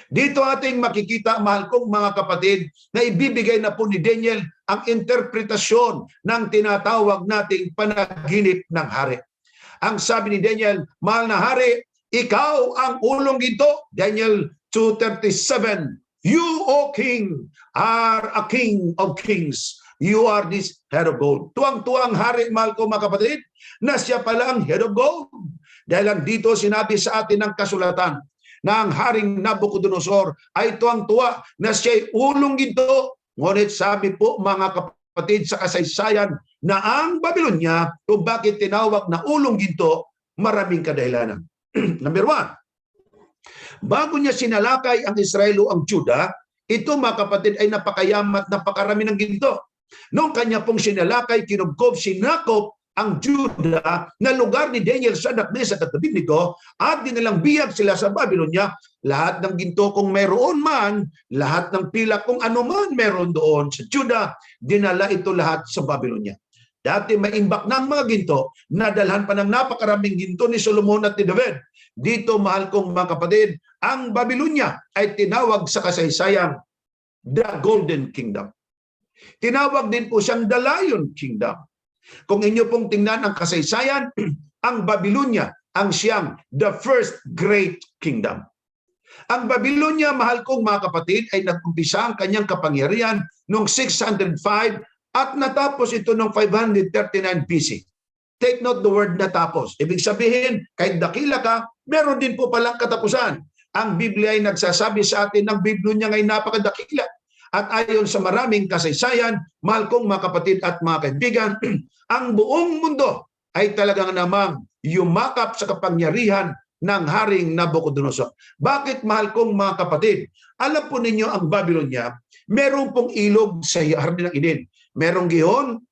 Dito ating makikita, mahal kong mga kapatid, na ibibigay na po ni Daniel ang interpretasyon ng tinatawag nating panaginip ng hari. Ang sabi ni Daniel, mahal na hari, ikaw ang ulong ginto. Daniel 2:37, you, O King, are a King of kings. You are this head of gold. Tuwang-tuwang hari, mahal ko mga kapatid, na siya pala ang head of gold. Dahil dito sinabi sa atin ng kasulatan na ang haring Nabucodonosor ay tuwang-tuwa na siya'y ulong ginto. Ngunit sabi po, mga kapatid, sa kasaysayan na ang Babylonia, kung bakit tinawag na ulong ginto, maraming kadahilanan. Number 1, bago niya sinalakay ang Israel o ang Juda, ito, mga kapatid, ay napakayamat, napakarami ng ginto. Noong kanya pong sinalakay, kinubkob, sinakop ang Juda na lugar ni Daniel, Shadrach, Meshach at Abednego, at dinalang bihag sila sa Babylonia. Lahat ng ginto kung mayroon man, lahat ng pilak kung ano man meron doon sa Juda, dinala ito lahat sa Babylonia. Dati may imbak ng mga ginto, nadalhan pa ng napakaraming ginto ni Solomon at ni David. Dito, mahal kong mga kapatid, ang Babylonia ay tinawag sa kasaysayan the Golden Kingdom. Tinawag din po siyang the Lion Kingdom. Kung inyo pong tingnan ang kasaysayan, ang Babylonia ang siyang the first great kingdom. Ang Babylonia, mahal kong mga kapatid, ay nag-umpisa ang kanyang kapangyarihan noong 605 at natapos ito noong 539 BC. Take note the word natapos. Ibig sabihin, kahit dakila ka, meron din po palang katapusan. Ang Biblia ay nagsasabi sa atin ng Babylonia ay napakadakila. At ayon sa maraming kasaysayan, mahal kong mga kapatid at mga kaibigan, ang buong mundo ay talagang namang yumakap sa kapangyarihan ng haring Nabucodonosor. Bakit, mahal kong mga kapatid? Alam po ninyo, ang Babylonia, meron pong ilog sa Hardin ng Eden. Merong Gihon,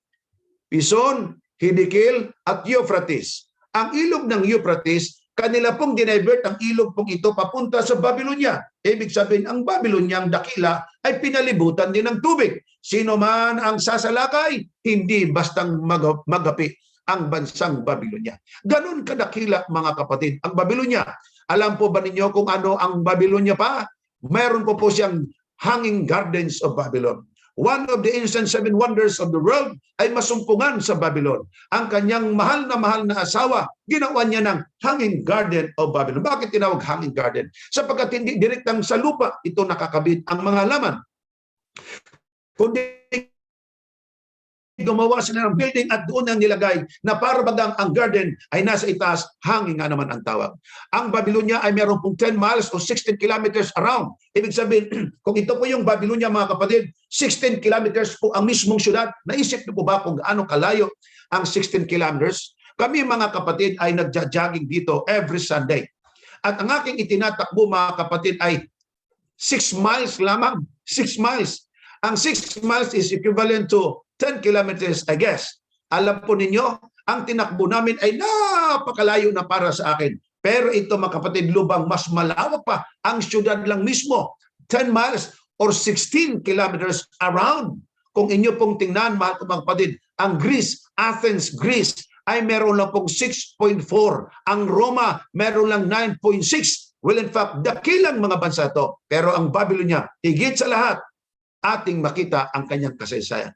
Pison, Hiddekel at Euphrates. Ang ilog ng Euphrates, kanila pong dinivert ang ilog pong ito papunta sa Babylonia. Ibig sabihin, ang Babylonia, ang dakila, ay pinalibutan din ng tubig. Sino man ang sasalakay, hindi bastang magapi. ang bansang Babylonia. Ganun kadakila mga kapatid ang Babylonia. Alam po ba ninyo kung ano ang Babylonia pa? Meron po siyang Hanging Gardens of Babylon. One of the ancient seven wonders of the world ay masumpungan sa Babylon. Ang kanyang mahal na asawa, ginawa niya ng Hanging Garden of Babylon. Bakit tinawag Hanging Garden? Sapagkat hindi direktang sa lupa ito nakakabit ang mga halaman, kundi gumawa sila ng building at doon ang nilagay na para bagang ang garden ay nasa itaas, hanging nga naman ang tawag. Ang Babylonia ay meron pong 10 miles o 16 kilometers around. Ibig sabihin, kung ito po yung Babylonia mga kapatid, 16 kilometers po ang mismong syudad. Naisip niyo po ba kung gaano kalayo ang 16 kilometers? Kami mga kapatid ay nagja-jogging dito every Sunday. At ang aking itinatakbo mga kapatid ay 6 miles lamang. 6 miles. Ang 6 miles is equivalent to 10 kilometers, I guess. Alam po ninyo, ang tinakbo namin ay napakalayo na para sa akin. Pero ito mga kapatid, lubang mas malawak pa ang syudad lang mismo. 10 miles or 16 kilometers around. Kung inyo pong tingnan, mga kapatid, ang Greece, Athens, Greece, ay meron lang pong 6.4. Ang Roma, meron lang 9.6. Well, in fact, dakilang mga bansa to. Pero ang Babylonia, higit sa lahat, ating makita ang kanyang kasaysayan.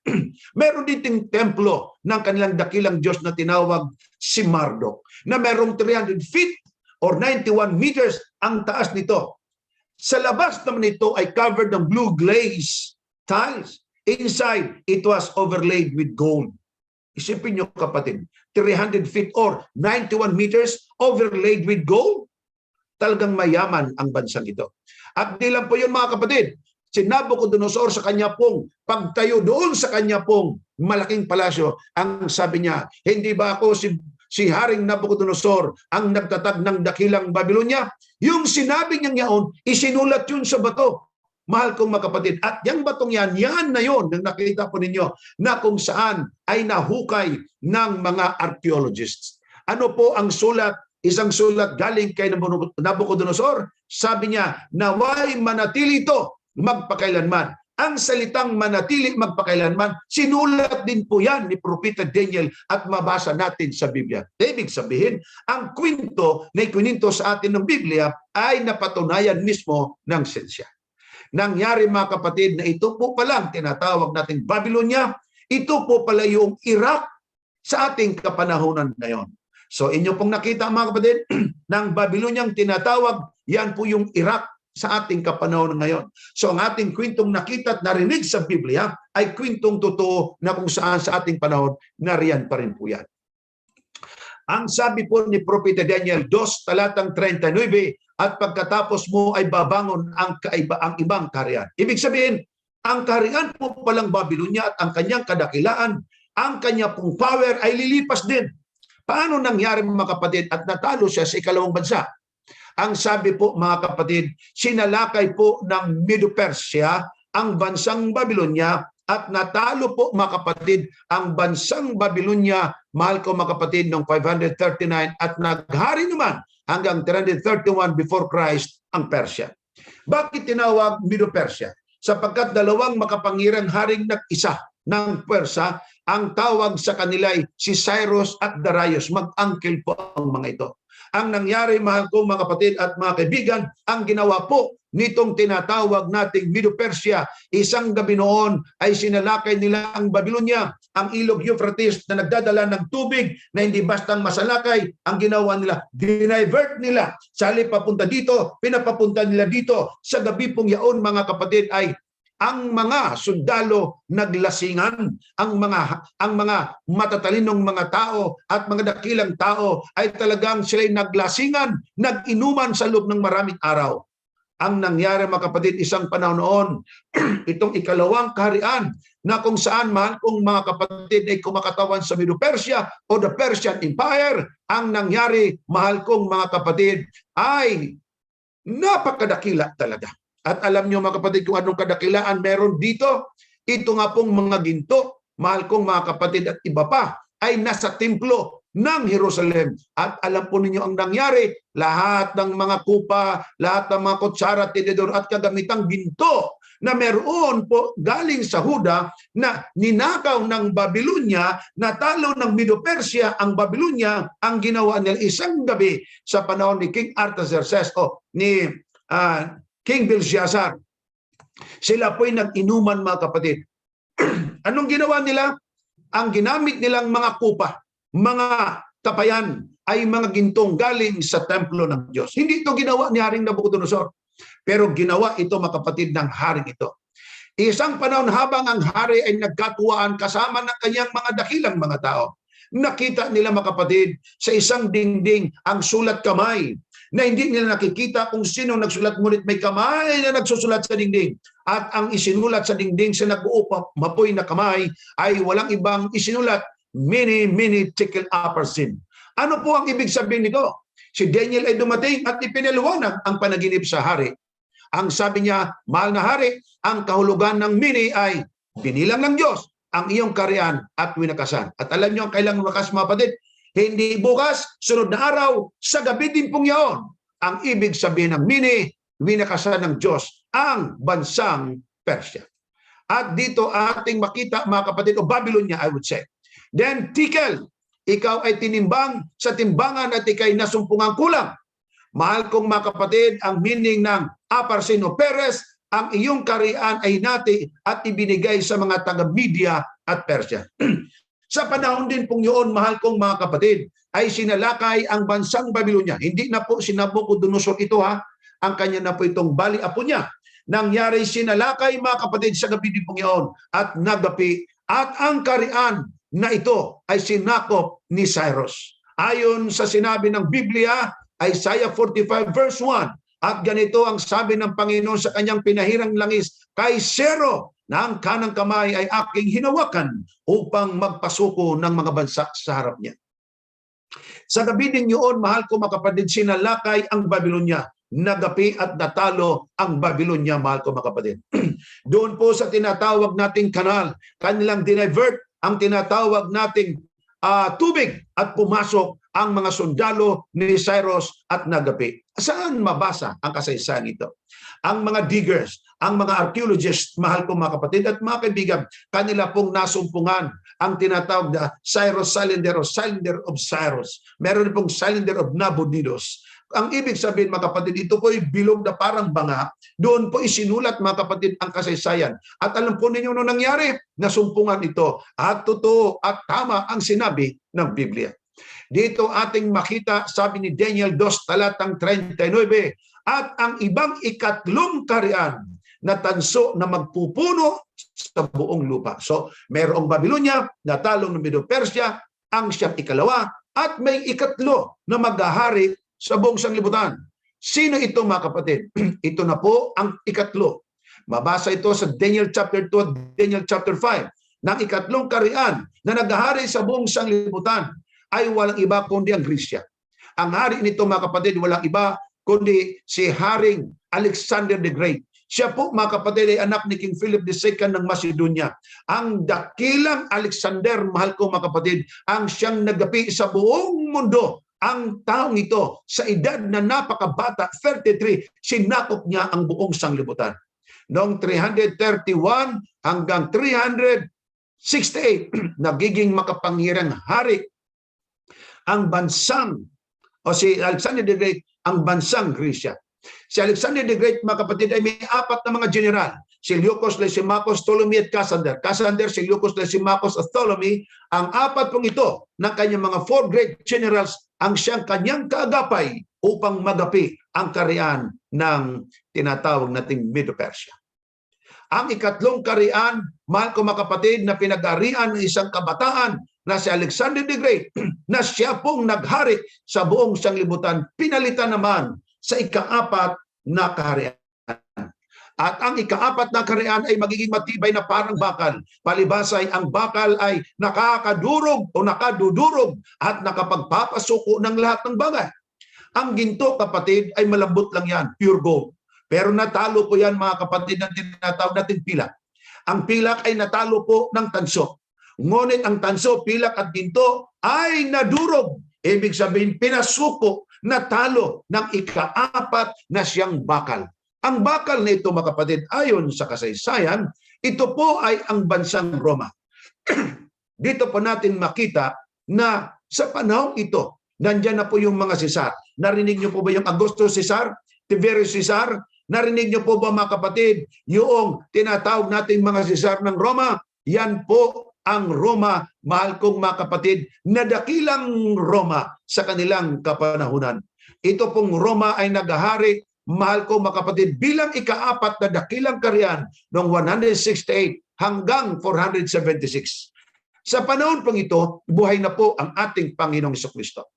Meron din templo ng kanilang dakilang Diyos na tinawag si Marduk, na merong 300 feet or 91 meters ang taas nito. Sa labas naman ito ay covered ng blue glaze tiles. Inside, it was overlaid with gold. Isipin nyo kapatid, 300 feet or 91 meters overlaid with gold. Talagang mayaman ang bansang ito. At di lang po yun mga kapatid, si Nabucodonosor sa kanya pong pagtayo doon sa kanya pong malaking palasyo, ang sabi niya, hindi ba ako si Haring Nabucodonosor ang nagtatag ng dakilang Babylonia? Yung sinabi niya ngayon, isinulat yun sa bato. Mahal kong mga kapatid, at yung batong yan na yun, nang nakita po ninyo, na kung saan ay nahukay ng mga archaeologists. Ano po ang sulat? Isang sulat galing kay Nabucodonosor. Sabi niya, naway manatili ito magpakailanman. Ang salitang manatili magpakailanman, sinulat din po yan ni Propeta Daniel at mabasa natin sa Biblia. Ibig sabihin, ang kwento na ikwento sa atin ng Biblia ay napatunayan mismo ng sensya. Nangyari mga kapatid na ito po palang tinatawag nating Babylonia, ito po pala yung Iraq sa ating kapanahunan ngayon. So inyo pong nakita mga kapatid, ng Babyloniang tinatawag, yan po yung Iraq sa ating kapanahon ngayon. So ang ating kwentong nakita at narinig sa Biblia ay kwentong totoo na kung saan sa ating panahon, nariyan pa rin po yan. Ang sabi po ni Propeta Daniel 2, talatang 39, at pagkatapos mo ay babangon ang ibang kaharian. Ibig sabihin, ang kaharian po palang Babylonia at ang kanyang kadakilaan, ang kanya pong power ay lilipas din. Paano nangyari mga kapatid at natalo siya sa ikalawang bansa? Ang sabi po mga kapatid, sinalakay po ng Medo-Persia ang bansang Babylonia at natalo po mga kapatid ang bansang Babylonia, mahal ko mga kapatid, noong 539 at naghari naman hanggang 331 before Christ ang Persia. Bakit tinawag Medo-Persia? Sapagkat dalawang makapangyarihang haring nag-isa ng Persia, ang tawag sa kanila ay si Cyrus at Darius. Mag-uncle po ang mga ito. Ang nangyari, mahal kong mga kapatid at mga kaibigan, ang ginawa po nitong tinatawag nating Medo-Persia, isang gabi noon ay sinalakay nila ang Babylonia, ang ilog Euphrates na nagdadala ng tubig na hindi bastang masalakay. Ang ginawa nila, dinivert nila. Sali papunta dito, pinapapunta nila dito. Sa gabi pong yaon mga kapatid ay ang mga sundalo naglasingan, ang mga matatalinong mga tao at mga dakilang tao ay talagang sila'y naglasingan, nag-inuman sa loob ng maraming araw. Ang nangyari mga kapatid, isang panahon noon, itong ikalawang kaharian na kung saan mahal kong mga kapatid ay kumakatawan sa Medo-Persia o the Persian Empire, ang nangyari mahal kong mga kapatid ay napakadakila talaga. At alam niyo mga kapatid kung anong kadakilaan meron dito? Ito nga pong mga ginto, mahal kong mga kapatid at iba pa, ay nasa templo ng Jerusalem. At alam po ninyo ang nangyari, lahat ng mga kupa, lahat ng mga kutsara, tinidor at kagamitang ginto na meron po galing sa Huda na ninakaw ng Babylonia, natalo ng Medo-Persia ang Babylonia. Ang ginawa nila isang gabi sa panahon ni King Artaxerxes o ni King Belshazzar. Sila po'y nag-inuman, mga kapatid. Anong ginawa nila? Ang ginamit nilang mga kupa, mga tapayan, ay mga gintong galing sa templo ng Diyos. Hindi ito ginawa ni Haring Nabucodonosor, pero ginawa ito, mga kapatid, ng haring ito. Isang panahon habang ang hari ay nagkatuwaan kasama ng kanyang mga dakilang mga tao, nakita nila, mga kapatid, sa isang dingding ang sulat kamay na hindi nila nakikita kung sino nagsulat, ngunit may kamay na nagsusulat sa dingding. At ang isinulat sa dingding sa nag-uupap mapoy na kamay ay walang ibang isinulat, mini tekel aparsin. Ano po ang ibig sabihin nito? Si Daniel ay dumating at ipinaliwanag ang panaginip sa hari. Ang sabi niya, mahal na hari, ang kahulugan ng mini ay binilang ng Diyos ang iyong kariyan at winakasan. At alam niyo ang kailang wakas, mga kapatid, hindi bukas, sunod na araw, sa gabi din pong yaon. Ang ibig sabihin ng mini, winakasan ng Diyos ang bansang Persia. At dito ating makita, mga kapatid, o Babylonia, I would say. Then, tikel, ikaw ay tinimbang sa timbangan at ikay nasumpungang kulang. Mahal kong mga kapatid, ang meaning ng aparsin o Peres, ang iyong kariyan ay hinati at ibinigay sa mga taga-Media at Persia. Sa panahon din pong yun, mahal kong mga kapatid, ay sinalakay ang bansang Babylonia. Hindi na po si Nabucodonosor ito, ha. Ang kanya na po itong bali apo niya. Nangyari sinalakay, mga kapatid, sa gabi din pong yun at nagapi. At ang karian na ito ay sinakop ni Cyrus. Ayon sa sinabi ng Biblia, Isaiah 45 verse 1, at ganito ang sabi ng Panginoon sa kanyang pinahirang langis, kay Zero na ang kanang kamay ay aking hinawakan upang magpasuko ng mga bansa sa harap niya. Sa gabi din yun, mahal ko mga kapatid, sinalakay ang Babylonia, nagapi at natalo ang Babylonia, mahal ko mga kapatid. Doon po sa tinatawag nating kanal, kanilang dinivert ang tinatawag nating tubig at pumasok ang mga sundalo ni Cyrus at nagapi. Saan mabasa ang kasaysayan ito? Ang mga diggers, ang mga archaeologists, mahal ko mga kapatid at mga kaibigan, kanila pong nasumpungan ang tinatawag na Cyrus Cylinder o Cylinder of Cyrus. Meron pong Cylinder of Nabonidus. Ang ibig sabihin, mga kapatid, ito po ay bilog na parang banga. Doon po isinulat, mga kapatid, ang kasaysayan. At alam po ninyo nung nangyari, nasumpungan ito. At totoo at tama ang sinabi ng Biblia. Dito ating makita, sabi ni Daniel 2, talatang 39, at ang ibang ikatlong karian na tanso na magpupuno sa buong lupa. So, mayroong Babylonia, natalong ng Medo-Persia, ang siyang ikalawa, at may ikatlo na maghahari sa buong sanglibutan. Sino ito, mga kapatid? Ito na po ang ikatlo. Mabasa ito sa Daniel chapter 2 at Daniel chapter 5. Nang ikatlong karian na naghahari sa buong sanglibutan ay walang iba kundi ang Grisya. Ang hari nito, mga kapatid, walang iba kundi si Haring Alexander the Great. Siya po, mga kapatid, ay anak ni King Philip II ng Macedonia. Ang dakilang Alexander, mahal ko mga kapatid, ang siyang nagapi sa buong mundo. Ang taong ito, sa edad na napakabata, 33, sinakop niya ang buong sanglibutan. Noong 331 hanggang 368, nagiging makapangyarihang hari ang bansang, o si Alexander the Great, ang bansang Grisya. Si Alexander the Great, mga kapatid, ay may apat na mga general. Seleucus, Lysimachus, Ptolemy at Cassander. Cassander, Seleucus, Lysimachus at Ptolemy. Ang apat pong ito ng kanyang mga four great generals ang siyang kanyang kaagapay upang magapi ang karian ng tinatawag nating Medo-Persia. Ang ikatlong karian, mahal ko mga kapatid, na pinag-arian ng isang kabataan na si Alexander the Great, na siya pong naghari sa buong sanglibutan, pinalitan naman sa ikaapat na kaharian. At ang ikaapat na kaharian ay magiging matibay na parang bakal. Palibasay, ang bakal ay nakakadurog o nakadudurog at nakapagpapasuko ng lahat ng bagay. Ang ginto, kapatid, ay malambot lang yan, pure gold. Pero natalo po yan, mga kapatid, ng tinatawag natin pilak. Ang pilak ay natalo po ng tanso. Ngunit ang tanso, pilak at ginto ay nadurog. Ibig sabihin, pinasuko, natalo ng ikaapat na siyang bakal. Ang bakal na ito, mga kapatid, ayon sa kasaysayan, ito po ay ang bansang Roma. Dito po natin makita na sa panahon ito, nandyan na po yung mga Cesar. Narinig niyo po ba yung Augusto Cesar? Tiberius Cesar? Narinig niyo po ba, mga kapatid, yung tinatawag nating mga Cesar ng Roma? Yan po ang Roma, mahal kong mga kapatid, na dakilang Roma sa kanilang kapanahunan. Ito pong Roma ay naghahari, mahal kong mga kapatid, bilang ika-4 na dakilang kaharian noong 168 hanggang 476. Sa panahon pong ito, buhay na po ang ating Panginoong Jesucristo.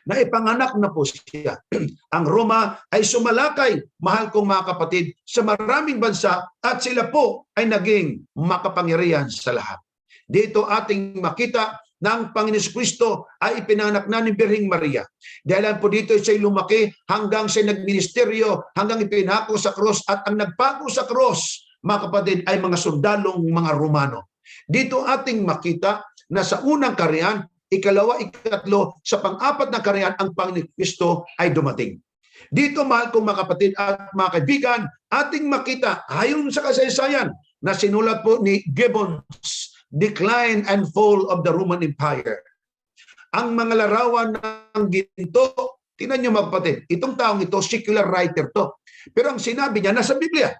Naipanganak na po siya. Ang Roma ay sumalakay, mahal kong mga kapatid, sa maraming bansa at sila po ay naging makapangyarihan sa lahat. Dito ating makita na ang Panginoong Jesucristo ay ipinanganak na ni Birheng Maria. Dahil po dito siya'y lumaki hanggang siya nagministeryo, hanggang ipinako sa krus, at ang nagpako sa krus, mga kapatid, ay mga sundalong mga Romano. Dito ating makita na sa unang kaharian, ikalawa, ikatlo, sa pang-apat na kaharian, ang Panginoong Kristo ay dumating. Dito, mahal kong mga kapatid at mga kaibigan, ating makita, ayon sa kasaysayan, na sinulat po ni Gibbons, Decline and Fall of the Roman Empire. Ang mga larawan ng ginto, tingnan niyo mga kapatid, itong taong ito, secular writer to. Pero ang sinabi niya, nasa Biblia,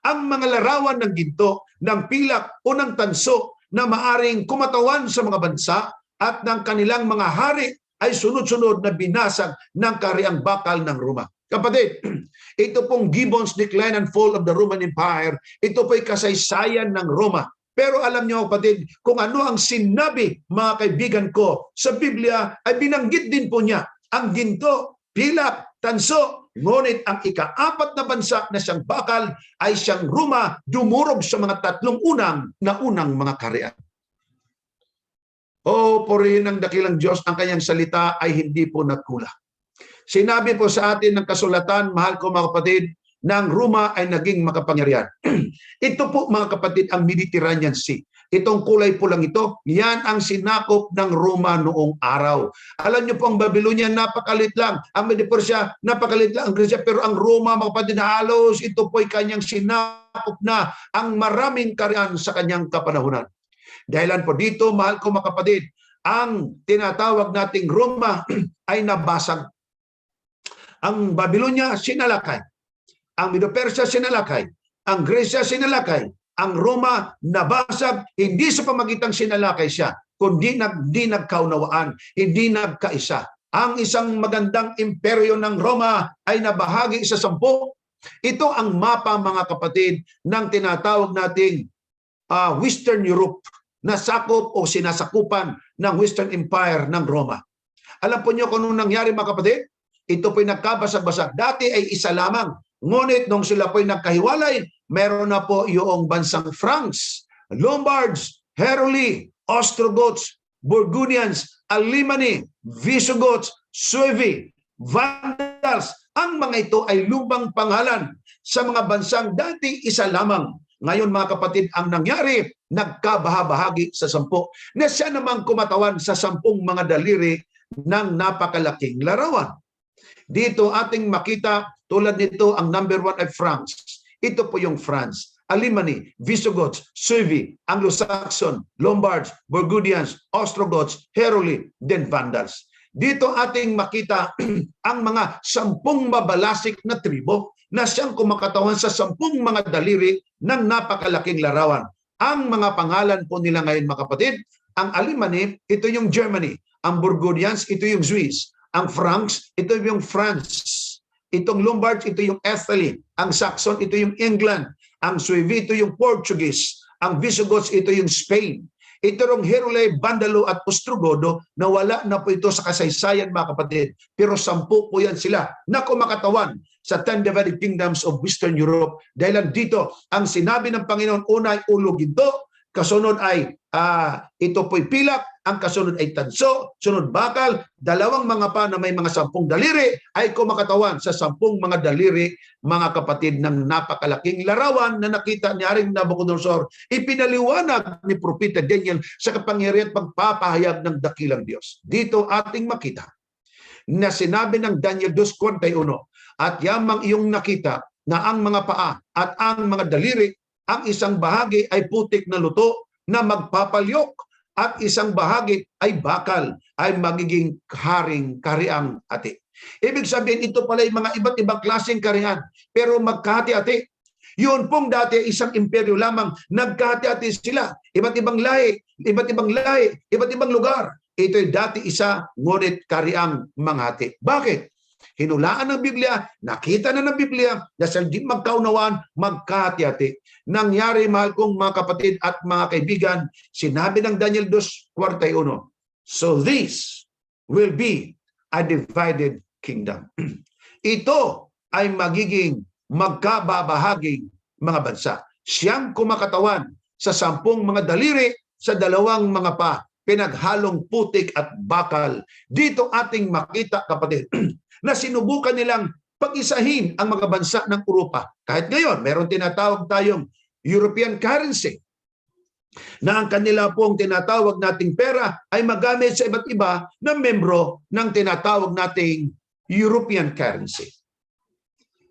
ang mga larawan ng ginto, ng pilak o ng tanso na maaring kumatawan sa mga bansa at ng kanilang mga hari ay sunod-sunod na binasag ng kahariang bakal ng Roma. Kapatid, ito pong Gibbons Decline and Fall of the Roman Empire, ito po'y kasaysayan ng Roma. Pero alam niyo kapatid, kung ano ang sinabi, mga kaibigan ko, sa Biblia ay binanggit din po niya ang ginto, pilak, tanso, ngunit ang ika-4 na bansa na siyang bakal ay siyang Roma, dumurog sa mga tatlong unang mga kaharian. O purihin ng dakilang Diyos, ang kanyang salita ay hindi po nagkulang. Sinabi po sa atin ng kasulatan, mahal ko mga kapatid, na ang Roma ay naging makapangyarihan. Ito po mga kapatid ang Mediterranean Sea. Itong kulay pulang ito, yan ang sinakop ng Roma noong araw. Alam niyo po ang Babylonia, napakalit lang. Ang Medo-Persia, napakalit lang. Ang Grecia, pero ang Roma, mga kapatid, halos ito po ay kanyang sinakop na ang maraming kaharian sa kanyang kapanahunan. Dahilan po dito, mahal ko mga kapatid, ang tinatawag nating Roma ay nabasag. Ang Babylonia, sinalakay. Ang Medo-Persia, sinalakay. Ang Grecia, sinalakay. Ang Roma, nabasag, hindi sa pamagitang sinalakay siya, kundi di nagkaunawaan, hindi nagkaisa. Ang isang magandang imperyo ng Roma ay nabahagi sa 10. Ito ang mapa, mga kapatid, ng tinatawag nating Western Europe, na sakop o sinasakupan ng Western Empire ng Roma. Alam po niyo kung anong nangyari, mga kapatid? Ito po'y nagkabasag-basag. Dati ay isa lamang. Ngunit nung sila po'y nagkahiwalay, meron na po yung bansang France, Lombards, Heruli, Ostrogoths, Burgundians, Alemanni, Visigoths, Suevi, Vandals. Ang mga ito ay lumang pangalan sa mga bansang dati isa lamang. Ngayon mga kapatid, ang nangyari, nagkabahabahagi sa 10 na siya namang kumatawan sa 10 mga daliri ng napakalaking larawan. Dito ating makita tulad nito ang number 1 ay France. Ito po yung France. Alemanni, Visigoths, Suevi, Anglo-Saxon, Lombards, Burgundians, Ostrogoths, Heruli, then Vandals. Dito ating makita ang mga 10 mabalasik na tribo na siyang kumakatawan sa 10 mga daliri ng napakalaking larawan. Ang mga pangalan po nila ngayon mga kapatid, ang Alemanni, ito yung Germany. Ang Burgundians, ito yung Swiss. Ang Franks, ito yung France. Itong Lombards, ito yung Italy. Ang Saxon, ito yung England. Ang Suevi, ito yung Portuguese. Ang Visigoths, ito yung Spain. Ito yung Heruli, Vandalo at Ostrogodo na wala na po ito sa kasaysayan mga kapatid. Pero 10 po yan sila na kumakatawan sa 10 divided kingdoms of Western Europe. Dahil dito, ang sinabi ng Panginoon, una ay ulo ginto, kasunod ay ito po'y pilak, ang kasunod ay tanso, sunod bakal, dalawang mga pa na may mga 10 daliri ay kumakatawan sa 10 mga daliri, mga kapatid, ng napakalaking larawan na nakita ni Haring Nabucodonosor, ipinaliwanag ni Propeta Daniel sa kapangyarihan at pagpapahayag ng dakilang Diyos. Dito ating makita na sinabi ng Daniel 2:41, at yamang iyong nakita na ang mga paa at ang mga daliri, ang isang bahagi ay putik na luto na magpapalyok at isang bahagi ay bakal, ay magiging kariang ati. Ibig sabihin, ito pala yung mga iba't ibang klaseng karihan, pero magkahati-hati. Yun pong dati isang imperyo lamang, nagkahati-hati sila. Iba't ibang lahi, iba't ibang lugar. Ito'y dati isa, ngunit kariang manghati. Bakit? Hinulaan ng Biblia, nakita na ng Biblia, na sa di magkaunawaan, magkahati-hati. Nangyari, mahal kong mga kapatid at mga kaibigan, sinabi ng Daniel 2:41, so this will be a divided kingdom. Ito ay magiging magkababahaging mga bansa. Siyang kumakatawan sa 10 mga daliri, sa 2 mga pa, pinaghalong putik at bakal. Dito ating makita, kapatid, na sinubukan nilang pag-isahin ang mga bansa ng Europa. Kahit ngayon, meron tinatawag tayong European currency, na ang kanila pong tinatawag nating pera ay magamit sa iba't iba na membro ng tinatawag nating European currency.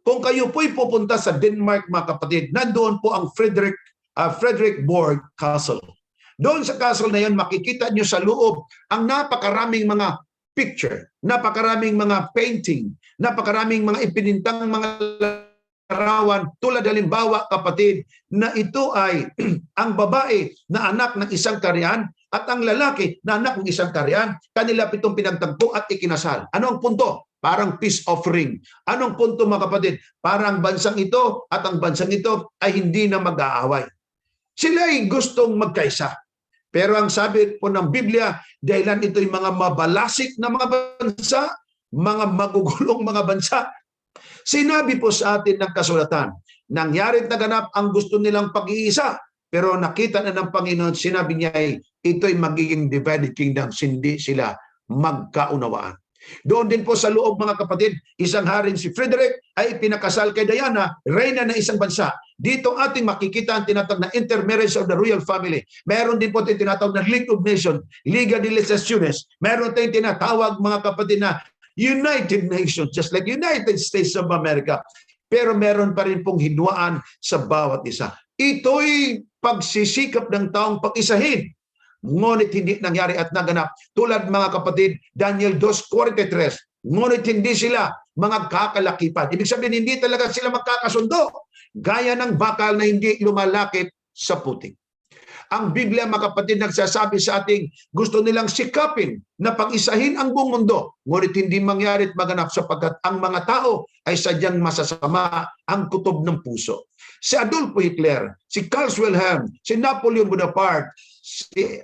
Kung kayo po'y pupunta sa Denmark, mga kapatid, nandoon po ang Frederiksborg Castle. Doon sa castle na yan, makikita nyo sa loob ang napakaraming mga picture, napakaraming mga painting, napakaraming mga ipinintang mga larawan, tulad halimbawa, kapatid, na ito ay ang babae na anak ng isang karian at ang lalaki na anak ng isang karian. Kanila pitong pinagtagpo at ikinasal. Ano ang punto? Parang peace offering. Anong punto, mga kapatid? Parang bansang ito at ang bansang ito ay hindi na mag-aaway. Sila ay gustong magkaisa. Pero ang sabi po ng Biblia, dahilan ito'y mga mabalasik na mga bansa, mga magugulong mga bansa. Sinabi po sa atin ng kasulatan, nangyari't naganap ang gusto nilang pag-iisa, pero nakita na ng Panginoon, sinabi niya ay ito'y magiging divided kingdom, hindi sila magkaunawaan. Doon din po sa loob, mga kapatid, isang haring si Frederick ay pinakasal kay Diana, reyna ng isang bansa. Dito ating makikita ang tinatawag na intermarriage of the royal family. Meron din po tayong tinatawag na League of Nations, Liga de las Naciones. Meron tayong tinatawag, mga kapatid, na United Nations, just like United States of America. Pero meron pa rin pong hinwaan sa bawat isa. Ito'y pagsisikap ng taong pag-isahin. Ngunit hindi nangyari at naganap. Tulad, mga kapatid, Daniel 2:43, ngunit hindi sila mga kakalakipan. Ibig sabihin, hindi talaga sila magkakasundo. Gaya ng bakal na hindi lumalakip sa putik. Ang Biblia, mga kapatid, nagsasabi sa ating gusto nilang sikapin na pag-isahin ang buong mundo. Ngunit hindi mangyari at maganap sapagkat ang mga tao ay sadyang masasama ang kutob ng puso. Si Adolfo Hitler, si Karl Wilhelm, si Napoleon Bonaparte,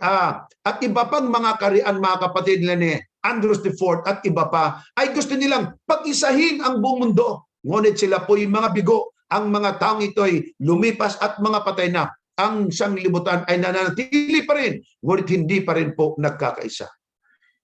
at iba pang mga karian, mga kapatid nila ni Andros IV at iba pa, ay gusto nilang pag-isahin ang buong mundo. Ngunit sila po yung mga bigo. Ang mga taong ito ay lumipas at mga patay na. Ang sanglibutan ay nananatili pa rin, ngunit hindi pa rin po nagkakaisa.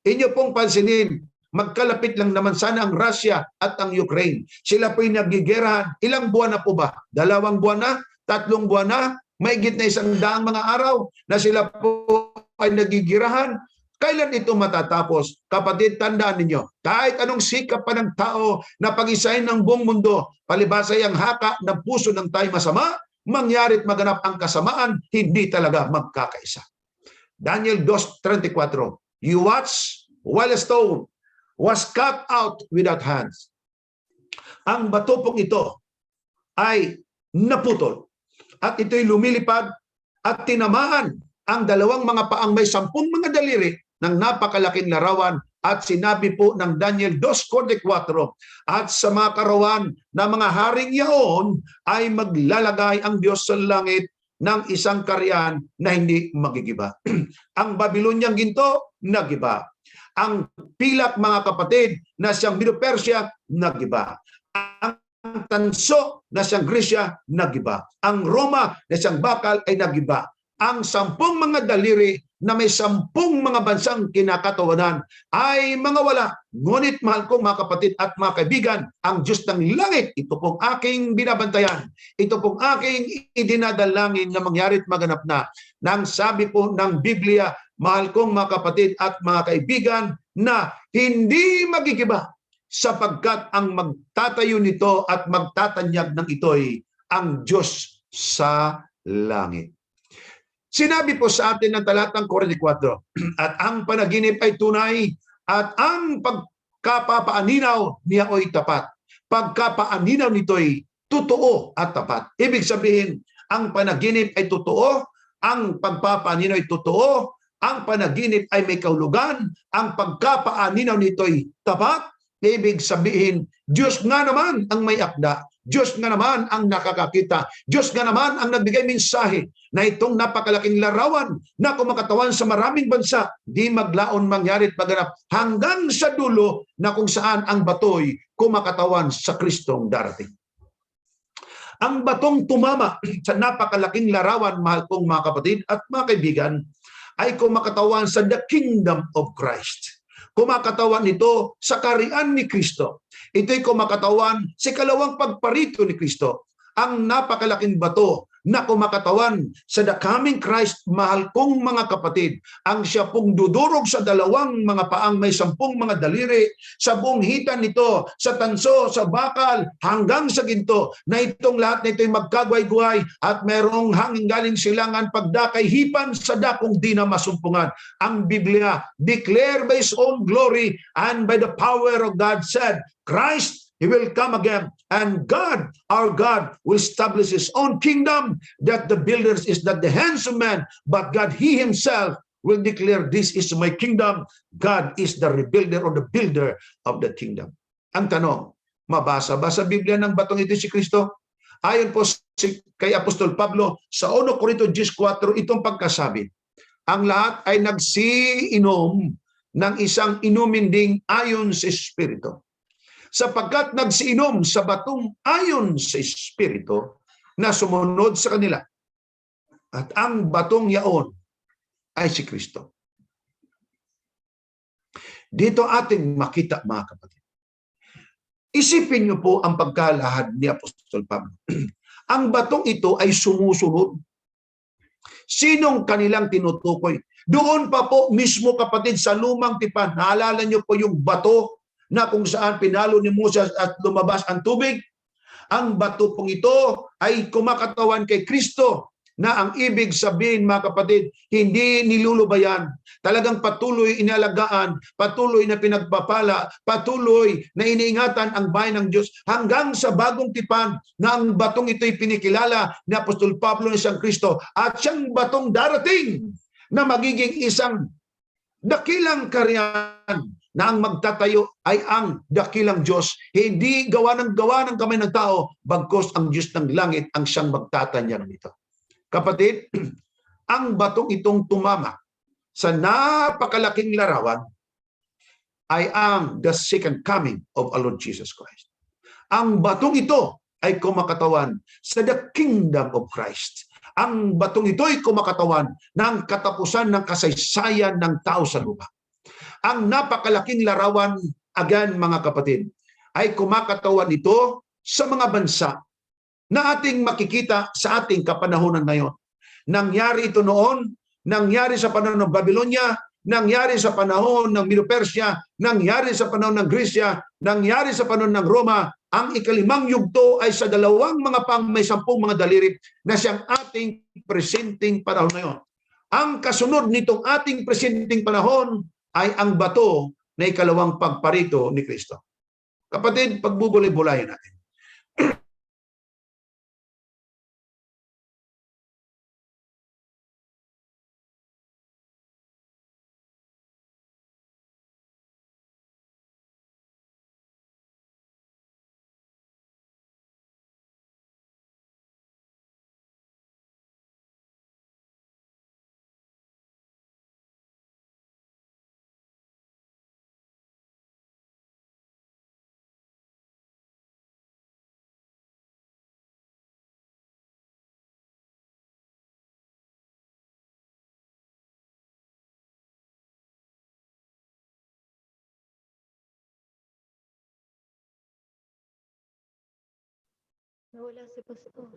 Inyo pong pansinin, magkalapit lang naman sana ang Russia at ang Ukraine. Sila po'y nagigerahan. Ilang buwan na po ba? 2 buwan na? 3 buwan na? Mahigit na 100 mga araw na sila po ay nagigirahan. Kailan ito matatapos? Kapatid, tandaan ninyo, kahit anong sikap pa ng tao na pag-isahin ng buong mundo, palibasay ang haka ng puso ng tayo masama, mangyarit maganap ang kasamaan, hindi talaga magkakaisa. Daniel 2:34, you watch while a stone was cut out without hands. Ang bato pong ito ay naputol at ito'y lumilipad at tinamaan ang 2 mga paang may 10 mga daliri ng napakalaking larawan. At sinabi po ng Daniel 2:44, at sa mga karawan na mga haring yaon ay maglalagay ang Diyos sa langit ng isang karian na hindi magigiba. Ang Babyloniang ginto, nagiba. Ang pilak, mga kapatid, na siyang Medo-Persia, nagiba. Ang tanso na siyang Gresya, nagiba. Ang Roma na siyang bakal ay nagiba. Ang 10 mga daliri na may 10 mga bansang kinakatawanan ay mga wala. Ngunit, mahal kong mga kapatid at mga kaibigan, ang Diyos ng langit, ito pong aking binabantayan. Ito pong aking idinadalangin na mangyarit maganap na. Nang sabi po ng Biblia, mahal kong mga kapatid at mga kaibigan, na hindi magigiba sapagkat ang magtatayo nito at magtatanyag ng ito'y ang Diyos sa langit. Sinabi po sa atin ng talatang 44, at ang panaginip ay tunay at ang pagkapapaaninaw niya ay tapat. Pagkapaaninaw nito'y totoo at tapat. Ibig sabihin, ang panaginip ay totoo, ang pagpapaaninaw ay totoo, ang panaginip ay may kahulugan, ang pagkapaaninaw nito'y tapat. Ibig sabihin, Diyos nga naman ang may akda, Diyos nga naman ang nakakakita, Diyos nga naman ang nagbigay mensahe na itong napakalaking larawan na kumakatawan sa maraming bansa, di maglaon mangyari at maganap hanggang sa dulo na kung saan ang bato'y kumakatawan sa Kristong darating. Ang batong tumama sa napakalaking larawan, mahal kong mga kapatid at mga kaibigan, ay kumakatawan sa the kingdom of Christ. Kumakatawan ito sa kaharian ni Kristo. Ito'y kumakatawan sa ikalawang pagparito ni Kristo. Ang napakalaking bato na kumakatawan sa the coming Christ, mahal kong mga kapatid, ang siya pong dudurog sa dalawang mga paang may 10 mga daliri, sa buong hitan nito, sa tanso, sa bakal, hanggang sa ginto, na itong lahat na ito'y magkagway-guway at merong hangin galing silangan pagdakay hipan sa dakong di na masumpungan. Ang Biblia, declare by His own glory and by the power of God said, Christ, He will come again, and God, our God, will establish His own kingdom, that the builders is not the hands of man, but God, He Himself will declare, this is my kingdom. God is the rebuilder or the builder of the kingdom. Ang tanong, mabasa ba sa Biblia ng batong ito si Kristo? Ayon po kay Apostol Pablo, sa 1 Corinto 10:4, itong pagkasabi, ang lahat ay nagsiinom ng isang inumin ding ayon sa Espiritu. Sapagkat nagsiinom sa batong ayon sa Espiritu na sumunod sa kanila. At ang batong yaon ay si Kristo. Dito ating makita, mga kapatid. Isipin niyo po ang pagkalahad ni Apostol Pablo. Ang batong ito ay sumusunod. Sinong kanilang tinutukoy? Doon pa po mismo, kapatid, sa lumang tipan, naalala niyo po yung bato na kung saan pinalo ni Moses at lumabas ang tubig. Ang bato pong ito ay kumakatawan kay Kristo, na ang ibig sabihin, mga kapatid, hindi nilulubayan. Talagang patuloy inalagaan, patuloy na pinagpapala, patuloy na iniingatan ang bayan ng Diyos hanggang sa bagong tipan, na ang batong ito'y pinikilala ni Apostol Pablo ng isang Kristo at siyang batong darating na magiging isang dakilang kaharian, na ang magtatayo ay ang dakilang Diyos, hindi gawa ng kamay ng tao, bagkus ang Diyos ng langit ang siyang magtatanyag nito. Kapatid, ang batong itong tumama sa napakalaking larawan ay ang the second coming of our Lord Jesus Christ. Ang batong ito ay kumakatawan sa the kingdom of Christ. Ang batong ito ay kumakatawan ng katapusan ng kasaysayan ng tao sa lupa. Ang napakalaking larawan, again mga kapatid, ay kumakatawan ito sa mga bansa na ating makikita sa ating kapanahonan ngayon. Nangyari ito noon, nangyari sa panahon ng Babylonia, nangyari sa panahon ng Medo-Persia, nangyari sa panahon ng Gresya, nangyari sa panahon ng Roma. Ang ikalimang yugto ay sa dalawang mga pang may 10 mga daliri na siyang ating presenting panahon ngayon. Ang kasunod nitong ating presenting panahon ay ang bato na ikalawang pagparito ni Kristo. Kapatid, pagbubulay-bulayan natin. Nawala si Pastor.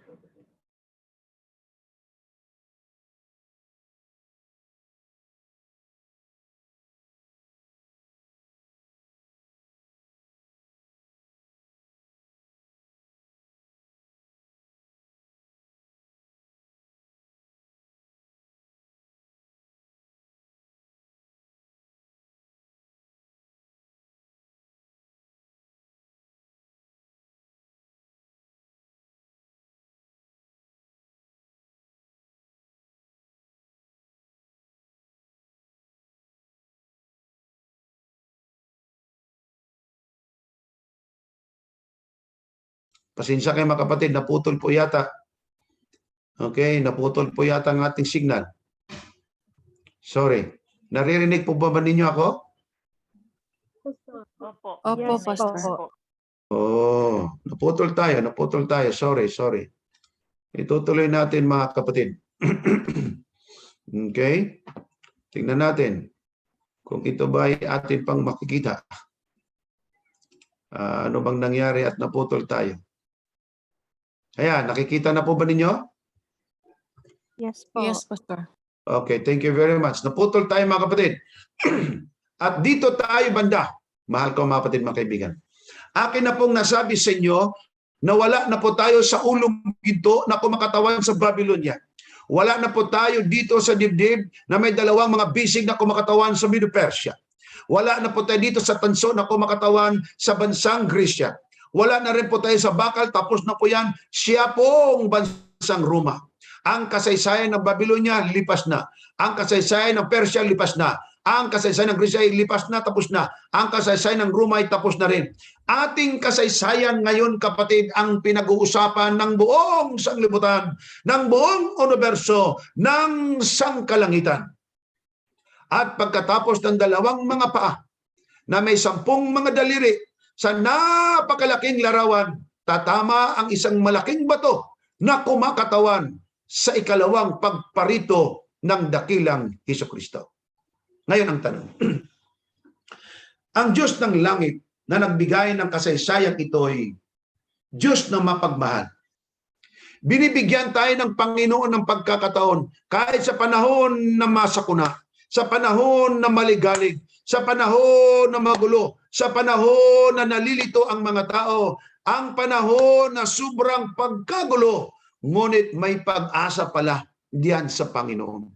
Pasensya kayo mga kapatid, naputol po yata. Okay, naputol po yata ang ating signal. Sorry. Naririnig po ba ninyo ako? Opo. Opo, Yes, Pastor. po. Oh, naputol tayo. Sorry. Itutuloy natin mga kapatid. Okay? Tingnan natin kung ito ba ay atin pang makikita. Ano bang nangyari at naputol tayo? Ayan, nakikita na po ba ninyo? Yes po. Yes, Pastor. Okay, thank you very much. Naputol tayo mga kapatid. At dito tayo banda. Mahal ko mga kapatid, mga kaibigan. Akin na pong nasabi sa inyo na wala na po tayo sa ulong ginto na kumakatawan sa Babylonia. Wala na po tayo dito sa dibdib na may dalawang mga bisig na kumakatawan sa Medo-Persia. Wala na po tayo dito sa tanso na kumakatawan sa bansang Grisya. Wala na rin po tayo sa bakal, tapos na po yan, siya pong bansang Roma. Ang kasaysayan ng Babylonia, lipas na. Ang kasaysayan ng Persia, lipas na. Ang kasaysayan ng Grisya ay lipas na, tapos na. Ang kasaysayan ng Roma ay tapos na rin. Ating kasaysayan ngayon, kapatid, ang pinag-uusapan ng buong sanglibutan, ng buong universo, ng sangkalangitan. At pagkatapos ng dalawang mga paa na may 10 mga daliri sa napakalaking larawan, tatama ang isang malaking bato na kumakatawan sa ikalawang pagparito ng dakilang Hesukristo. Ngayon ang tanong, ang Diyos ng langit na nagbigay ng kasaysayan ito'y Diyos na mapagmahal. Binibigyan tayo ng Panginoon ng pagkakataon kahit sa panahon na masakuna, sa panahon na maligalig, sa panahon na magulo, sa panahon na nalilito ang mga tao, ang panahon na sobrang pagkagulo, ngunit may pag-asa pala diyan sa Panginoon.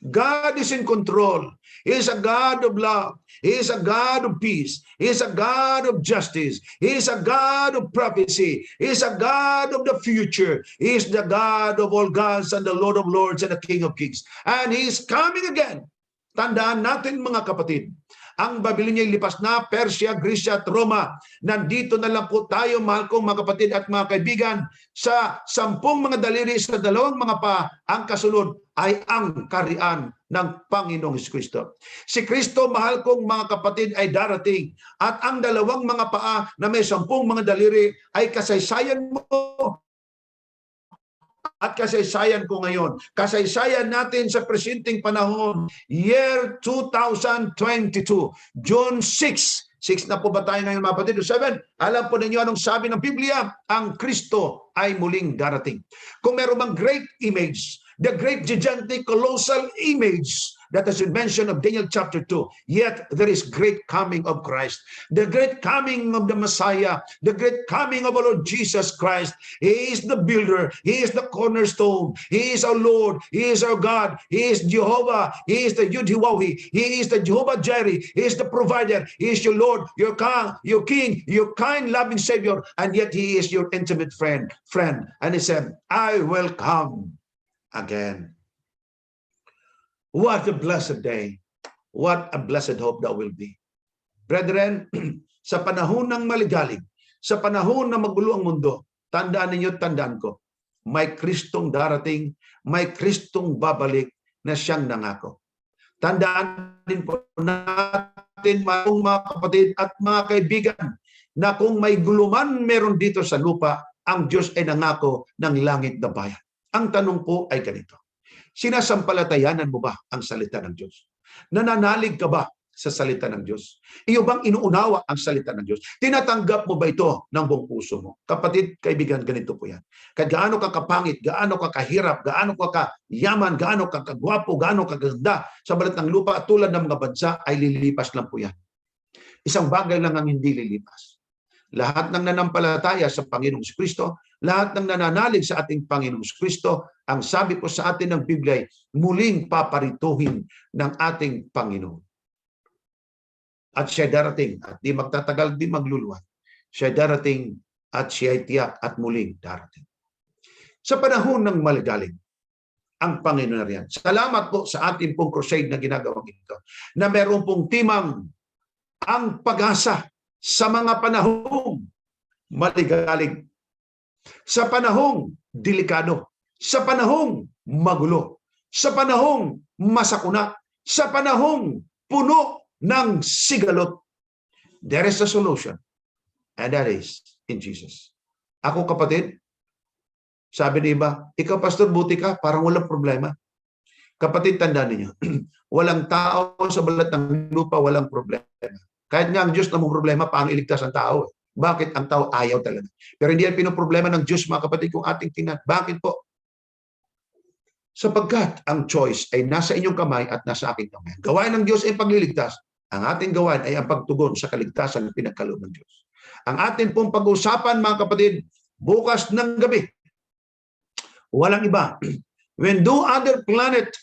God is in control. He is a God of love. He is a God of peace. He is a God of justice. He is a God of prophecy. He is a God of the future. He is the God of all gods and the Lord of lords and the King of kings. And He is coming again. Tandaan natin mga kapatid, ang Babylonia lipas na, Persia, Grisya at Roma. Nandito na lang po tayo, mahal kong mga kapatid at mga kaibigan, sa 10 mga daliri sa 2 mga paa. Ang kasunod ay ang kaharian ng Panginoong Kristo. Si Kristo, mahal kong mga kapatid, ay darating. At ang 2 mga paa na may 10 mga daliri ay kasaysayan mo at kasaysayan ko ngayon. Kasaysayan natin sa presenteng panahon, year 2022, June 6. 6 na po ba tayo ngayon mga kapatid? 7. Alam po ninyo anong sabi ng Biblia? Ang Kristo ay muling darating. Kung meron bang great image, the great gigantic colossal image that has been mentioned of Daniel chapter 2, yet there is great coming of Christ, the great coming of the Messiah, the great coming of our Lord Jesus Christ. He is the builder, He is the cornerstone, He is our Lord, He is our God, He is Jehovah, He is the Yud-Heh-Wah-Heh, He is the Jehovah Jireh, He is the provider, He is your Lord, your King, your kind, loving Savior, and yet He is your intimate friend. And He said, I will come again. What a blessed day. What a blessed hope that will be. Brethren, sa panahon ng maligalig, sa panahon na magulo ang mundo, tandaan ninyo, tandaan ko, may Kristong darating, may Kristong babalik na siyang nangako. Tandaan din po natin mga kapatid at mga kaibigan na kung may guluman meron dito sa lupa, ang Diyos ay nangako ng langit na bayan. Ang tanong po ay ganito. Sinasampalatayanan mo ba ang salita ng Diyos? Nananalig ka ba sa salita ng Diyos? Iyo bang inuunawa ang salita ng Diyos? Tinatanggap mo ba ito ng buong puso mo? Kapatid, kaibigan, ganito po yan. Kahit gaano ka kapangit, gaano ka kahirap, gaano ka kayaman, gaano ka kagwapo, gaano ka kaganda sa balat ng lupa at tulad ng mga bansa ay lilipas lang po yan. Isang bagay lang ang hindi lilipas. Lahat ng nanampalataya sa Panginoong Kristo, lahat ng nananalig sa ating Panginoong Kristo, ang sabi po sa atin ng Biblia ay muling paparituhin ng ating Panginoon. At siya darating at di magtatagal, di magluluwan. Siya darating at siya ay tiyak at muling darating. Sa panahon ng maligalig, ang Panginoon na riyan. Salamat po sa ating pong crusade na ginagawang ito, na meron pong timang ang pag-asa sa mga panahong maligalig. sa panahong delikado, sa panahong magulo, sa panahong masakuna, sa panahong puno ng sigalot, there is a solution. And that is in Jesus. Ako kapatid, sabi ni iba, ikaw pastor, buti ka, parang walang problema. Kapatid, tandaan ninyo, walang tao sa balat ng lupa, walang problema. Kahit nga ang Diyos na mong problema, paano iligtas ang tao? Bakit ang tao ayaw talaga? Pero hindi yan pinoproblema ng Diyos, mga kapatid, kung ating tingnan. Bakit po? Sapagkat ang choice ay nasa inyong kamay at nasa aking kamay. Gawain ng Diyos ay pagliligtas. Ang ating gawain ay ang pagtugon sa kaligtasan ng pinagkaloob ng Diyos. Ang atin pong pag-usapan, mga kapatid, bukas ng gabi, walang iba. When do other planet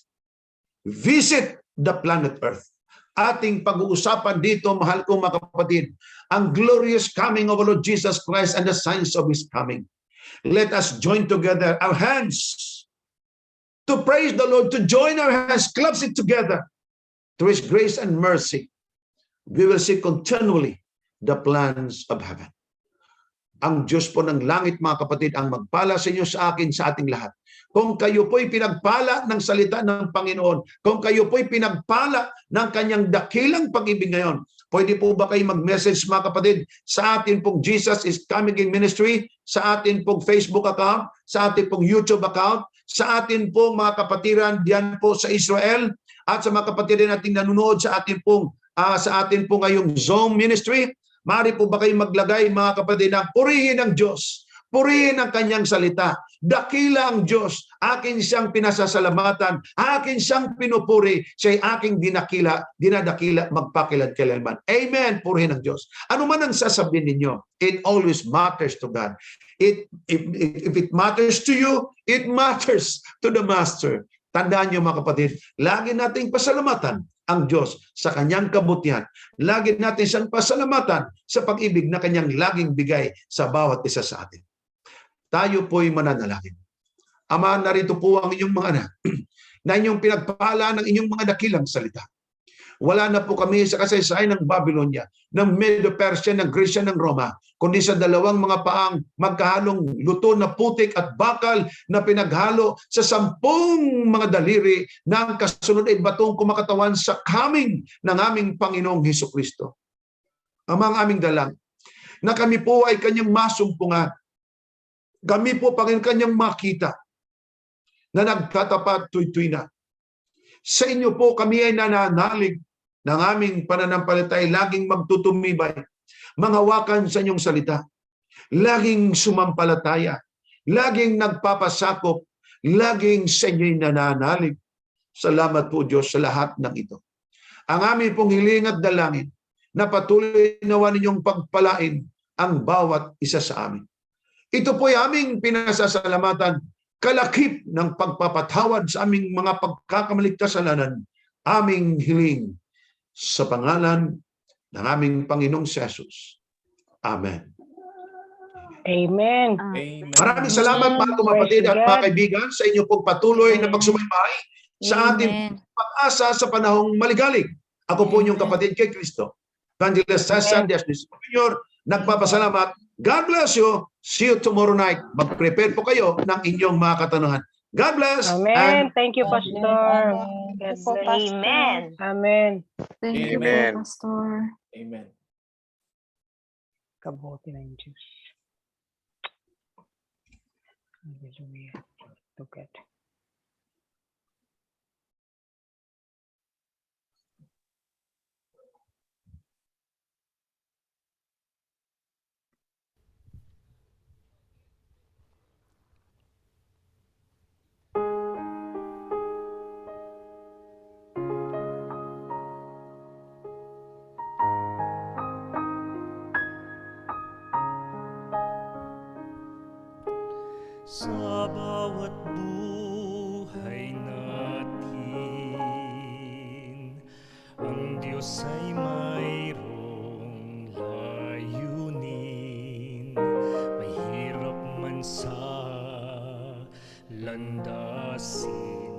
visit the planet Earth? Ating pag-uusapan dito, mahal kong mga kapatid, ang glorious coming of our Lord Jesus Christ and the signs of His coming. Let us join together our hands to praise the Lord, to join our hands, clasp it together to His grace and mercy. We will see continually the plans of heaven. Ang Diyos po ng langit, mga kapatid, ang magpala sa inyo, sa akin, sa ating lahat. Kung kayo po'y pinagpala ng salita ng Panginoon, kung kayo po'y pinagpala ng kanyang dakilang pag-ibig ngayon, pwede po ba kayo mag-message, mga kapatid, sa atin pong Jesus is Coming in Ministry, sa atin pong Facebook account, sa atin pong YouTube account, sa atin pong mga kapatiran diyan po sa Israel, at sa mga kapatiran nating nanonood sa atin pong ngayong Zoom Ministry. Maaari po ba kayo maglagay, mga kapatid, ng purihin ng Diyos, purihin ang kanyang salita. Dakila ang Diyos, akin siyang pinasasalamatan, akin siyang pinupuri, siya'y aking dinadakila magpakilan-kailanman. Amen, purihin ang Diyos. Ano man ang sasabihin ninyo, it always matters to God. If it matters to you, it matters to the Master. Tandaan niyo, mga kapatid, lagi nating pasalamatan ang Diyos sa kanyang kabutihan. Lagi natin siyang pasalamatan sa pag-ibig na kanyang laging bigay sa bawat isa sa atin. Tayo po'y mananalangin. Ama, narito po ang inyong mga anak na inyong pinagpala ng inyong mga dakilang salita. Wala na po kami sa kasaysayan ng Babylonia, ng Medo-Persia, ng Grecia, ng Roma, kundi sa dalawang mga paang magkahalong luto na putik at bakal na pinaghalo sa 10 mga daliri ng kasunod ay batong kumakatawan sa coming ng aming Panginoong Hesukristo. Amang aming dalang, na kami po ay kanyang masumpungan. Kami po, Panginoon, kanyang makita na nagtatapat tuy-tuy na. Sa inyo po kami ay nananalig ng aming pananampalatay, laging magtutumibay, manghawakan sa inyong salita, laging sumampalataya, laging nagpapasakop, laging sa inyo'y nananalig. Salamat po, Diyos, sa lahat ng ito. Ang aming pong hiling at dalangin na patuloy nawa ninyong pagpalain ang bawat isa sa amin. Ito po ay aming pinasasalamatan, kalakip ng pagpapatawad sa aming mga pagkakamaling kasalanan, aming hiling sa pangalan ng aming Panginoong Jesus. Amen. Amen. Amen. Maraming salamat, mga kapatid at mga kaibigan, sa inyo pong patuloy na pagsubaybay sa ating pag-asa sa panahong maligalig. Ako po inyong kapatid kay Kristo, Evangelist Cesar Diaz Jr., nagpapasalamat. God bless you. See you tomorrow night. Mag-prepare po kayo ng inyong mga katanungan. God bless. Amen. Thank you, Pastor. Amen. God po, bless. Pastor. Amen. Amen. Thank you Amen. po, Pastor. Amen. Kabuti ng Diyos. Hallelujah. To God. Sa bawat buhay natin, ang Diyos ay mayroong layunin. Mahirap man sa landasin,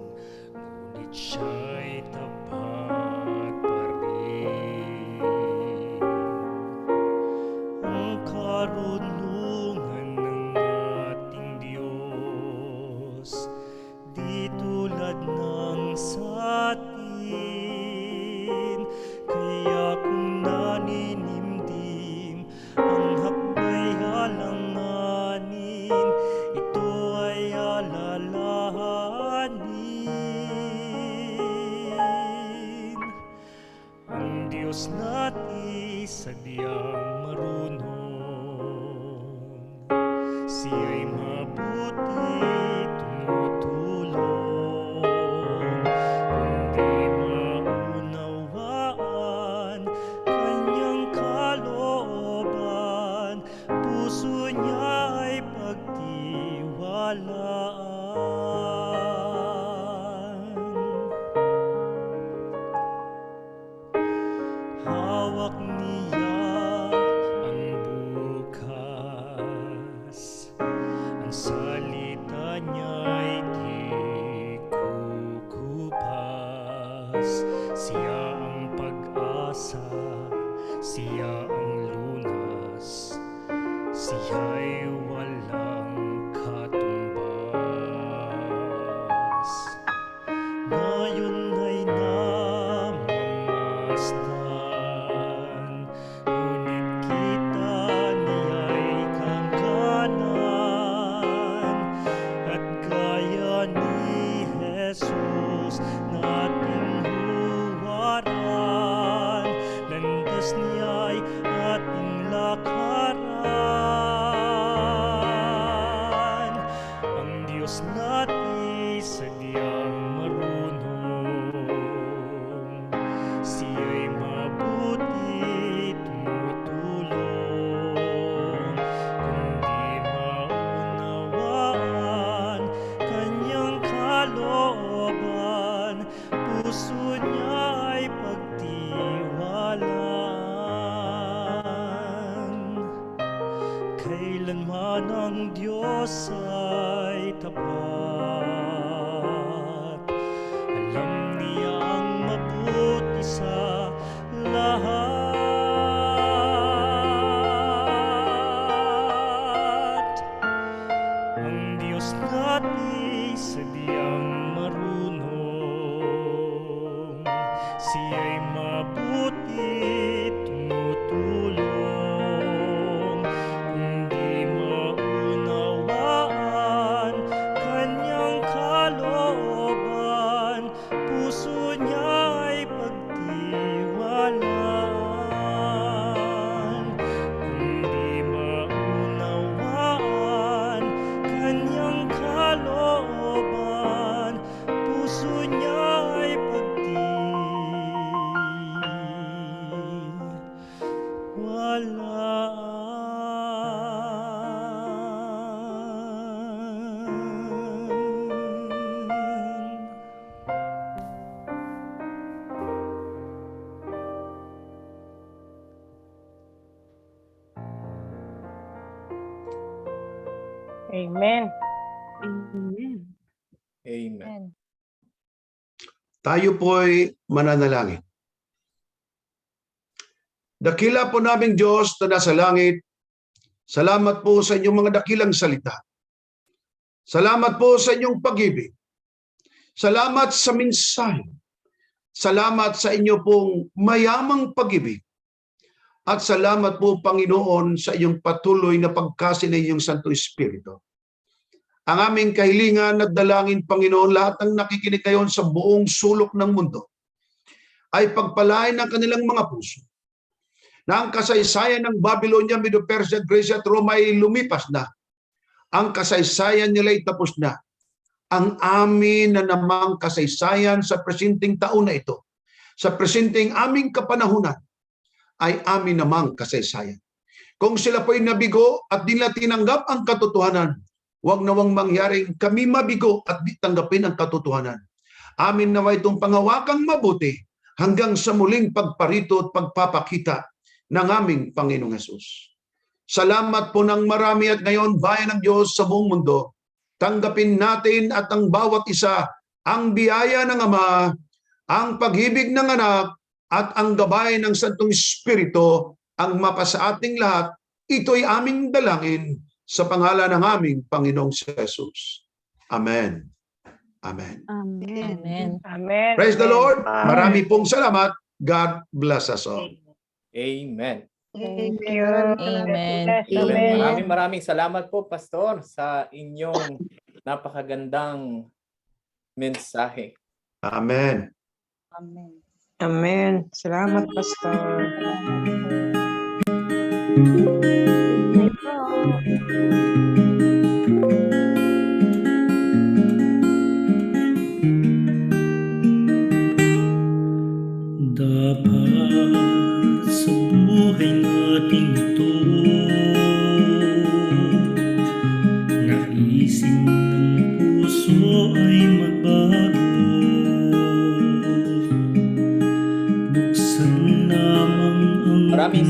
ngunit siya'y tapat pa rin. Ang karunungan ng siya'y mabuti, tumutulong. Kundi maunawaan kanyang kalooban, puso niya'y pagtiwalaan. Hawak niya ang bukas, ang salita niya'y di kukupas. Siya ang pag-asa, siya ang lunas, siya'y walang katumbas. Ngayon ay namamasdan, ngunit kita niya'y kangganan. At gaya ni Jesus nating huwaran, landas niya'y ating lakaran. Ang Diyos natin sadyang marunong, siya'y mabuti, tumutulong. Kundi maunawaan kanyang kalooban, puso niya'y pagtiwalaan. Kailanman ang Diyos ay tapat, alam niya ang mabuti sa lahat. Ang Diyos natin sadyang marunong, siya'y mabuti, tumutulong. Kundi maunawaan kanyang kalooban, puso niya'y pagtiwalaan. Kundi maunawaan kanyang kalooban, puso niya'y pagtiwalaan. Amen. Amen. Amen. Tayo po'y mananalangin. Dakila po naming Diyos na nasa langit, salamat po sa inyong mga dakilang salita. Salamat po sa inyong pag-ibig. Salamat sa mensahe. Salamat sa inyo pong mayamang pag-ibig. At salamat po, Panginoon, sa iyong patuloy na pagkasi ng iyong Santo Espiritu. Ang aming kahilingan at dalangin, Panginoon, lahat ng nakikinig ngayon sa buong sulok ng mundo ay pagpalain ng kanilang mga puso na ang kasaysayan ng Babylonia, Medo-Persia, Grecia at Roma ay lumipas na. Ang kasaysayan nila ay tapos na. Ang amin na namang kasaysayan sa presenteng taon na ito, sa presenteng aming kapanahunan, ay amin namang kasaysayan. Kung sila po'y nabigo at di nila tinanggap ang katotohanan, huwag nawang mangyaring kami mabigo at di tanggapin ang katotohanan. Amin nawa itong pangawakang mabuti hanggang sa muling pagparito at pagpapakita ng aming Panginoong Hesus. Salamat po ng marami at ngayon, bayan ng Diyos sa buong mundo, tanggapin natin at ang bawat isa ang biyaya ng Ama, ang pag-ibig ng Anak, at ang gabay ng Santong Espiritu ang mapasa ating lahat. Ito'y aming dalangin sa pangalan ng aming Panginoong Hesus. Amen. Amen. Amen. Amen. Amen. Praise the Lord. Amen. Marami pong salamat. God bless us all. Amen. Thank you. Amen. Bless. Amen. Amen. Maraming salamat po, Pastor, sa inyong napakagandang mensahe. Amen. Amen. Amen. Salamat, Pastor. Bye po.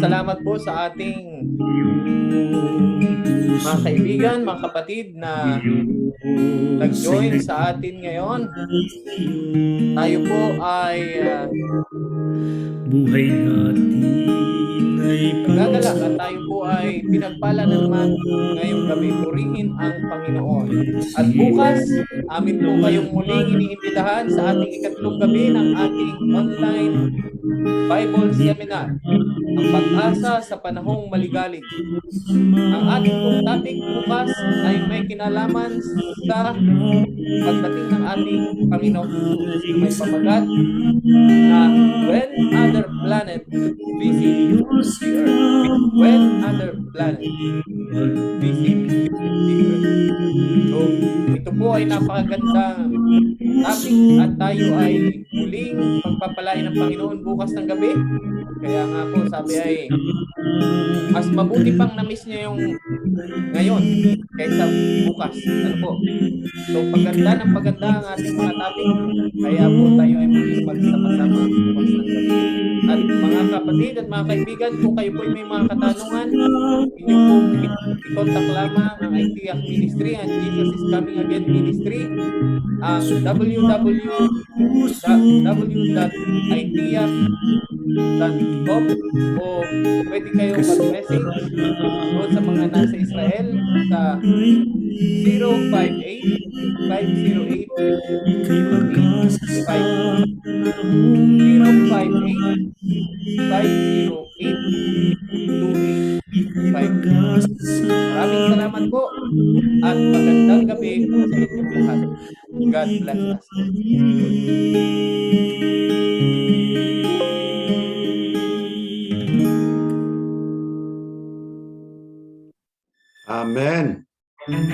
salamat po sa ating mga kaibigan, mga kapatid na nag-join sa atin ngayon. Tayo po ay buhay natin ay gagalak at tayo po ay pinagpala na naman ngayong gabi. Purihin ang Panginoon. At bukas, amin po kayong muling iniimbitahan sa ating ikatlong gabi ng ating online Bible Seminar. Ang pag-asa sa panahong maligalig. Ang ating pong topic bukas ay may kinalaman sa pagdating ng ating Panginoon Jesus. May pamagat na when other planet visit the earth. When other planet visit the earth. So, ito po ay napakagandang topic at tayo ay muling pagpapalain ng Panginoon bukas ng gabi. Kaya nga po, sabi ay mas mabuti pang na-miss niya yung ngayon kaysa bukas. Ano po? So, paganda ng paganda ang ating mga topic. Kaya po tayo ay muling magsama-sama bukas ng gabi. At mga kapatid at mga kaibigan, kung kayo po ay may mga katanungan, inyo po i-contact lamang ang ITIAC Ministry and Jesus is Coming Again Ministry. Ang www.itiac.com o pwede kayong mag-message doon sa mga nasa Israel sa 058-508-508-2858. Maraming salamat po at magandang gabi sa inyong lahat. God bless us. Amen. Amen.